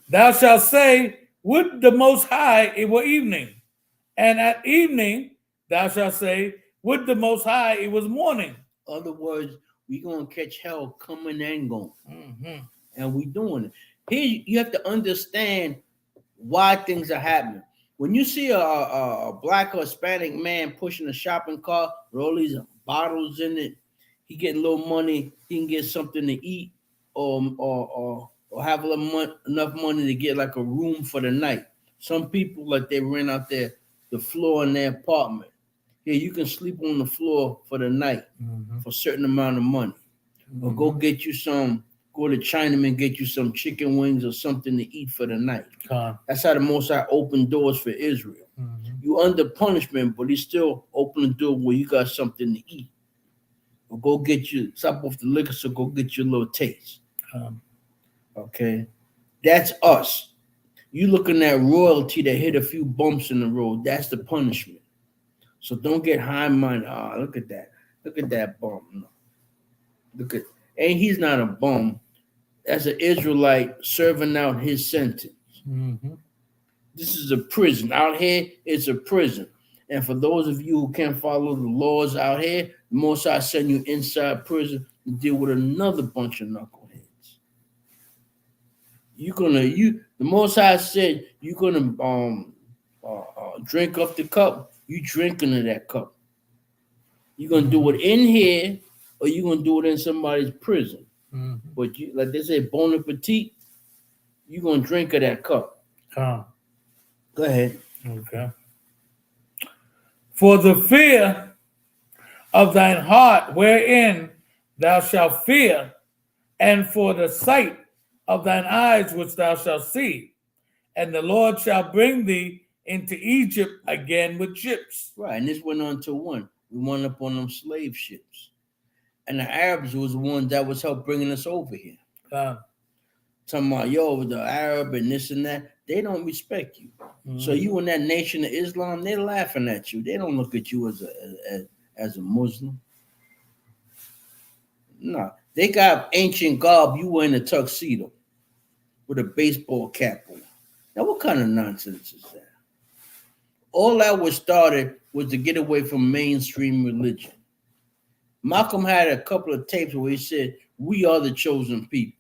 thou shalt say, would the Most High it were evening. And at evening, thou shalt say, would the Most High it was morning. In other words, we're going to catch hell coming and going. Mm-hmm. And we doing it. Here, you have to understand why things are happening. When you see a black or Hispanic man pushing a shopping cart with all these bottles in it, he getting a little money, he can get something to eat or have enough money to get like a room for the night. Some people, like, they rent out the floor in their apartment. Here, you can sleep on the floor for the night for a certain amount of money. Or go to Chinaman, get you some chicken wings or something to eat for the night. That's how the Most High opened doors for Israel. You under punishment, but he still opened the door where you got something to eat. Or go get you, stop off the liquor, so go get your little taste. Okay? That's us. You looking at royalty that hit a few bumps in the road. That's the punishment. So don't get high-minded. Look at that. Look at that bum. No. Look at, and he's not a bum. As an Israelite serving out his sentence. This is a prison. Out here, it's a prison. And for those of you who can't follow the laws out here, the Most High send you inside prison to deal with another bunch of knuckleheads. The Most High said you're gonna drink up the cup. You drinking of that cup. You're gonna do it in here, or you're gonna do it in somebody's prison. But you, like they say, bon appetit, you're gonna drink of that cup. Go ahead. Okay. For the fear of thine heart wherein thou shalt fear, and for the sight of thine eyes which thou shalt see, and the Lord shall bring thee into Egypt again with ships. Right, and this went on to one. We went up on them slave ships. And the Arabs was the ones that was help bringing us over here. Talking about, the Arab and this and that. They don't respect you. So you in that nation of Islam, they're laughing at you. They don't look at you as a Muslim. No, they got ancient garb. You were in a tuxedo with a baseball cap on. Now, what kind of nonsense is that? All that was started was to get away from mainstream religion. Malcolm had a couple of tapes where he said, we are the chosen people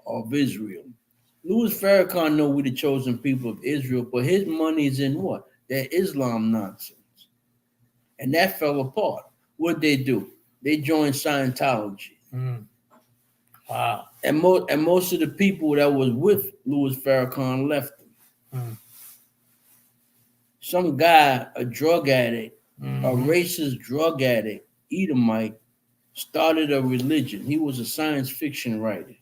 of Israel. Louis Farrakhan know we the chosen people of Israel, but his money is in what? That Islam nonsense. And that fell apart. What'd they do? They joined Scientology. Wow. And most of the people that was with Louis Farrakhan left him. Some guy, a drug addict, a racist drug addict, Edomite, started a religion. He was a science fiction writer.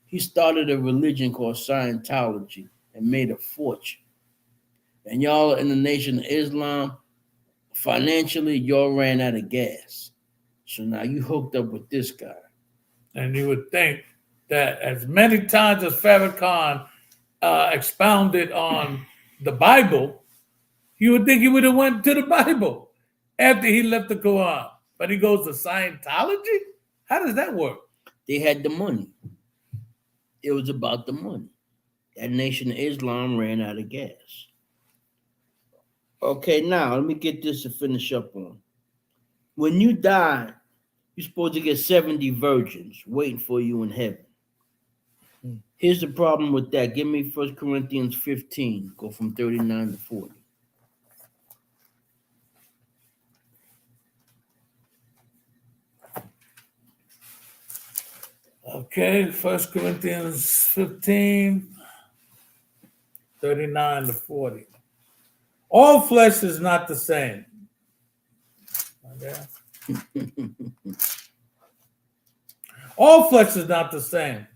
He started a religion called Scientology and made a fortune. And y'all in the Nation of Islam, financially, y'all ran out of gas. So now you hooked up with this guy. And you would think that as many times as Farrakhan expounded on the Bible, you would think he would have went to the Bible after he left the Quran. But he goes to Scientology? How does that work? They had the money. It was about the money. That Nation of Islam ran out of gas. Okay, now let me get this to finish up on. When you die, you're supposed to get 70 virgins waiting for you in heaven. Here's the problem with that. Give me 1 Corinthians 15. Go from 39 to 40. Okay, 1 Corinthians 15, 39 to 40. All flesh is not the same. Okay. All flesh is not the same,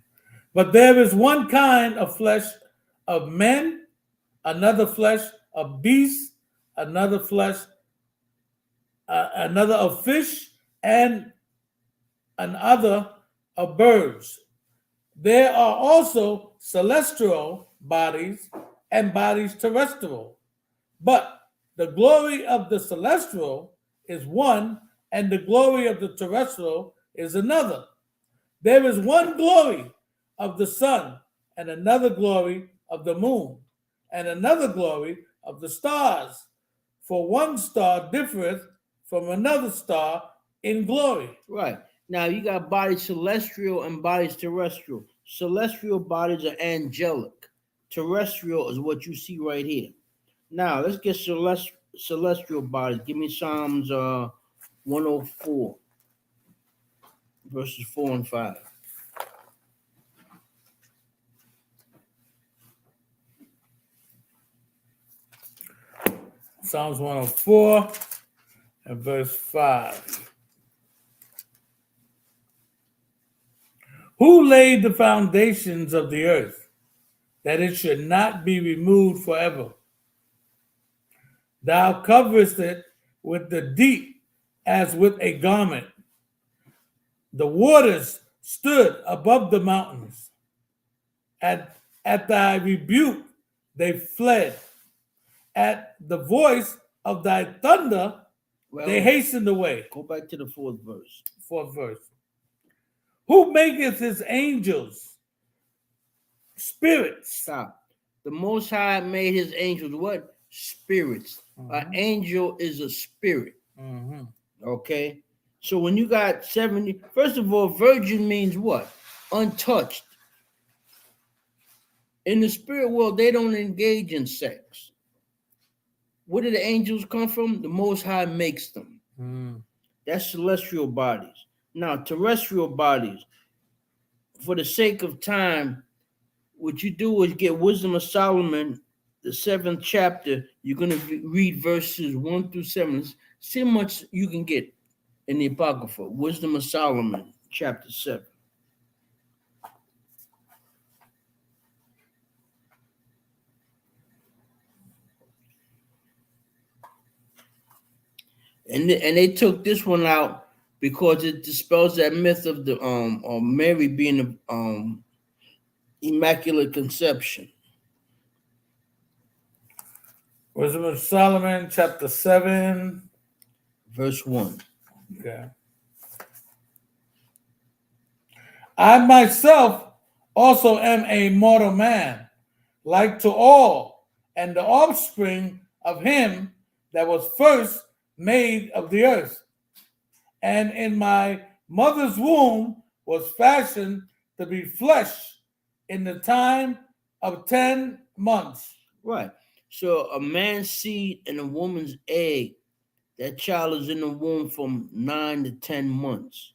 but there is one kind of flesh of men, another flesh of beasts, another of fish, and another of birds. There are also celestial bodies and bodies terrestrial, but the glory of the celestial is one, and the glory of the terrestrial is another. There is one glory of the sun, and another glory of the moon, and another glory of the stars. For one star differeth from another star in glory. Right. Now you got bodies celestial and bodies terrestrial. Celestial bodies are angelic. Terrestrial is what you see right here. Now let's get celestial bodies. Give me Psalms 104, verses 4 and 5. Psalms 104 and verse 5. Who laid the foundations of the earth, that it should not be removed forever? Thou coverest it with the deep as with a garment. The waters stood above the mountains. At thy rebuke they fled. At the voice of thy thunder they hastened away. Go back to the fourth verse. Fourth verse. Who maketh his angels spirits? Stop. The Most High made his angels what? Spirits. An angel is a spirit. Okay? So when you got 70, first of all, virgin means what? Untouched. In the spirit world, they don't engage in sex. Where do the angels come from? The Most High makes them. That's celestial bodies. Now, terrestrial bodies, for the sake of time, what you do is get Wisdom of Solomon, the 7th chapter. You're going to read verses 1 through 7. See how much you can get in the Apocrypha. Wisdom of Solomon, chapter 7. And they took this one out because it dispels that myth of the of Mary being the Immaculate Conception. Wisdom of Solomon, chapter 7, verse 1. Okay. I myself also am a mortal man, like to all, and the offspring of him that was first made of the earth. And in my mother's womb was fashioned to be flesh in the time of 10 months. Right. So a man's seed and a woman's egg, that child is in the womb from 9 to 10 months.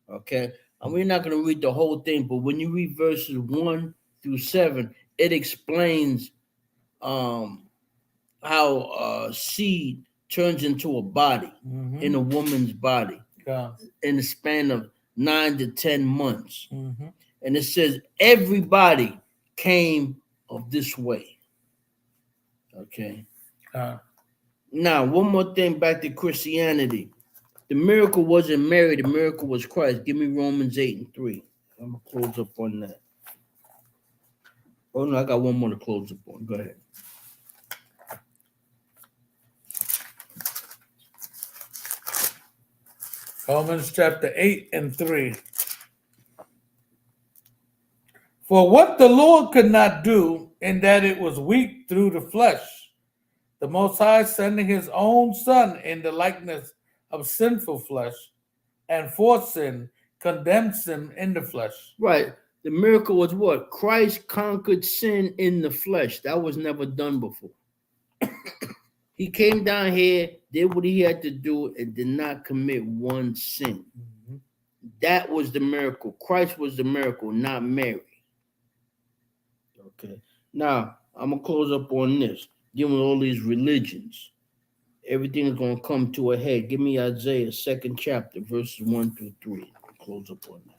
Okay. And we're not going to read the whole thing, but when you read verses 1 through 7, it explains how seed turns into a body in a woman's body in the span of 9 to 10 months. And it says everybody came of this way. Okay. Now, one more thing back to Christianity. The miracle wasn't Mary, the miracle was Christ. Give me Romans 8 and 3. I'm going to close up on that. Oh no, I got one more to close up on. Go ahead. Romans chapter 8 and 3. For what the Lord could not do, in that it was weak through the flesh, the Most High sending his own Son in the likeness of sinful flesh, and for sin condemned sin in the flesh. Right. The miracle was what? Christ conquered sin in the flesh. That was never done before. He came down here, did what he had to do, and did not commit one sin. Mhm. That was the miracle. Christ was the miracle, not Mary. Okay. Now, I'm going to close up on this. Dealing with all these religions. Everything is going to come to a head. Give me Isaiah 2nd chapter, verses 1 through 3. I'll close up on that.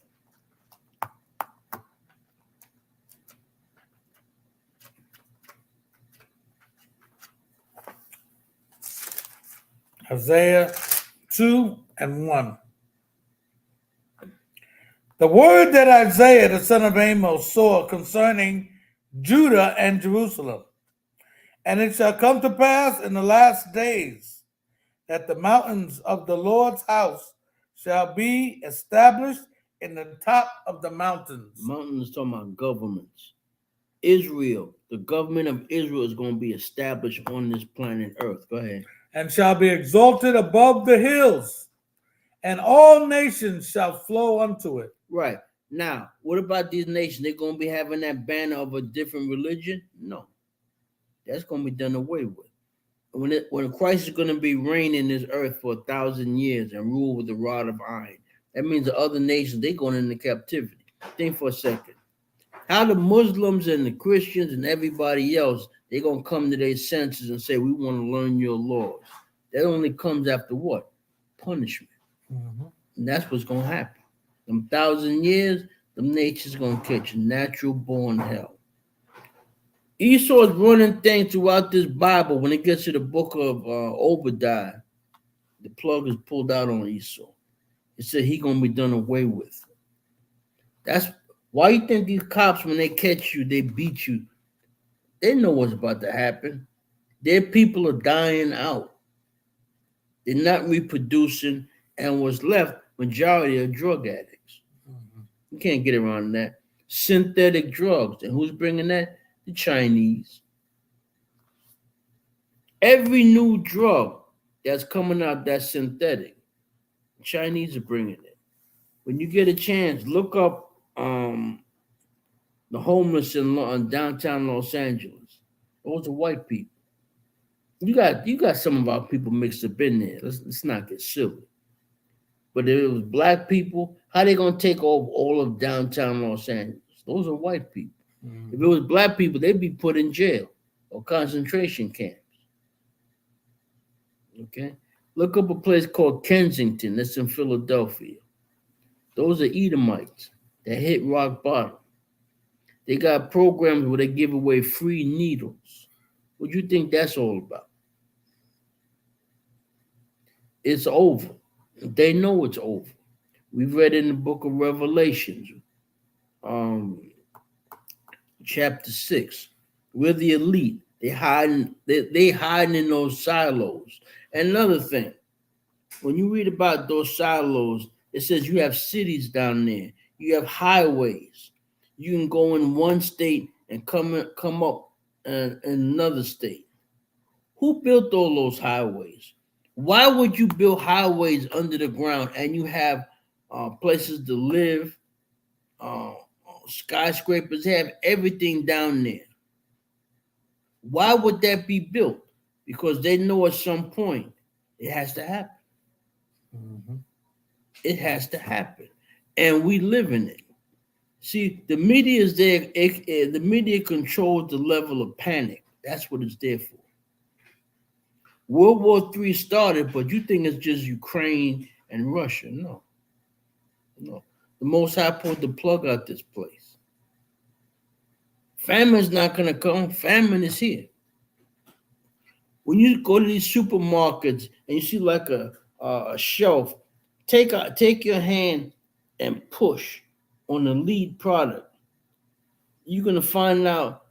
Isaiah 2 and 1. The word that Isaiah the son of Amos saw concerning Judah and Jerusalem. And it shall come to pass in the last days that the mountains of the Lord's house shall be established in the top of the mountains. Mountains talking about governments. Israel, the government of Israel is going to be established on this planet Earth. Go ahead. And shall be exalted above the hills, and all nations shall flow unto it. Right. Now, what about these nations? They're going to be having that banner of a different religion? No. That's going to be done away with. When Christ is going to be reigning this earth for 1,000 years and rule with the rod of iron, that means the other nations, they're going into captivity. Think for a second. How the Muslims and the Christians and everybody else, they're going to come to their senses and say, we want to learn your laws. That only comes after what? Punishment. Mm-hmm. And that's what's going to happen. Them 1,000 years, them nations going to catch a natural born hell. Esau is running things throughout this Bible. When it gets to the book of Obadiah, the plug is pulled out on Esau. It said he going to be done away with. That's why you think these cops, when they catch you, they beat you. They know what's about to happen. Their people are dying out. They're not reproducing, and what's left, majority are drug addicts. Mm-hmm. You can't get around that. Synthetic drugs. And who's bringing that? The Chinese. Every new drug that's coming out that's synthetic, the Chinese are bringing it. When you get a chance, look up the homeless in downtown Los Angeles. Those are white people. You got some of our people mixed up in there. Let's not get silly. But if it was black people, how they gonna take over all of downtown Los Angeles? Those are white people. Mm-hmm. If it was black people, they'd be put in jail or concentration camps. Okay? Look up a place called Kensington. That's in Philadelphia. Those are Edomites that hit rock bottom. They got programs where they give away free needles. What do you think that's all about? It's over. They know it's over. We've read in the book of Revelations, chapter 6. We're the elite. They hiding in those silos. And another thing, when you read about those silos, it says you have cities down there. You have highways. You can go in one state and come up in another state. Who built all those highways? Why would you build highways under the ground and you have places to live, skyscrapers, have everything down there? Why would that be built? Because they know at some point it has to happen. Mm-hmm. It has to happen. And we live in it. See, the media is there. The media controls the level of panic. That's what it's there for. World War III started, but you think it's just Ukraine and Russia. No. The Most High pulled the plug out this place. Famine's not going to come. Famine is here. When you go to these supermarkets and you see like a shelf, take your hand and push on the lead product. You're going to find out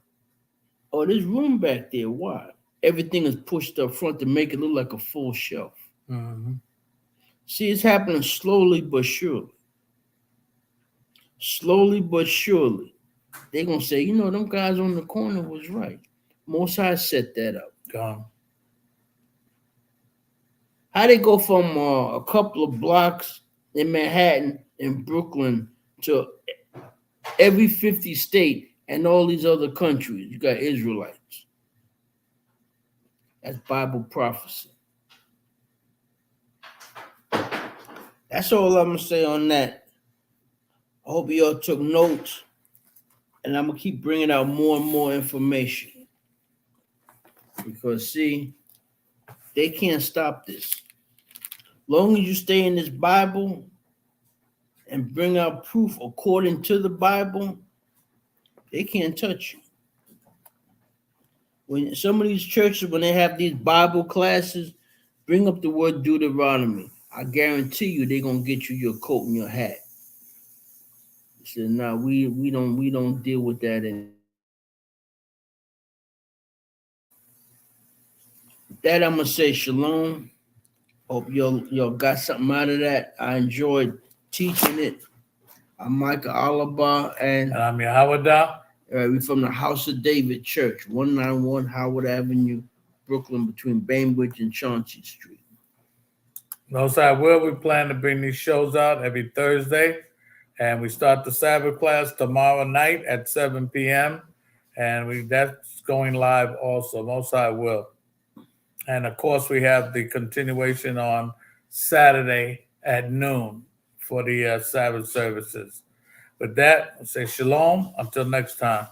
Oh, there's room back there. Why? Everything is pushed up front to make it look like a full shelf. Mhm. See, it's happening slowly but surely. Slowly but surely. They're going to say, them guys on the corner was right. Most High set that up. Gone. How they go from a couple of blocks in Manhattan and Brooklyn to every 50 state and all these other countries? You got Israelites. That's Bible prophecy. That's all I'm going to say on that. I hope y'all took notes, and I'm going to keep bringing out more and more information. Because, see, they can't stop this. Long as you stay in this Bible and bring out proof according to the Bible, they can't touch you. When some of these churches, when they have these Bible classes, bring up the word Deuteronomy. I guarantee you they're gonna get you your coat and your hat. They said, "No, we don't deal with that." And with that, I'm gonna say shalom. Hope y'all got something out of that. I enjoyed teaching it. I'm Micah Alaba, and And I'm Yahweh. we're from the House of David Church, 191 Howard Avenue, Brooklyn, between Bainbridge and Chauncey Street. Most I will. We plan to bring these shows out every Thursday, and we start the Sabbath class tomorrow night at 7 p.m. And that's going live also. Most I will. And of course, we have the continuation on Saturday at noon for the Sabbath services. With that, I'll say shalom. Until next time.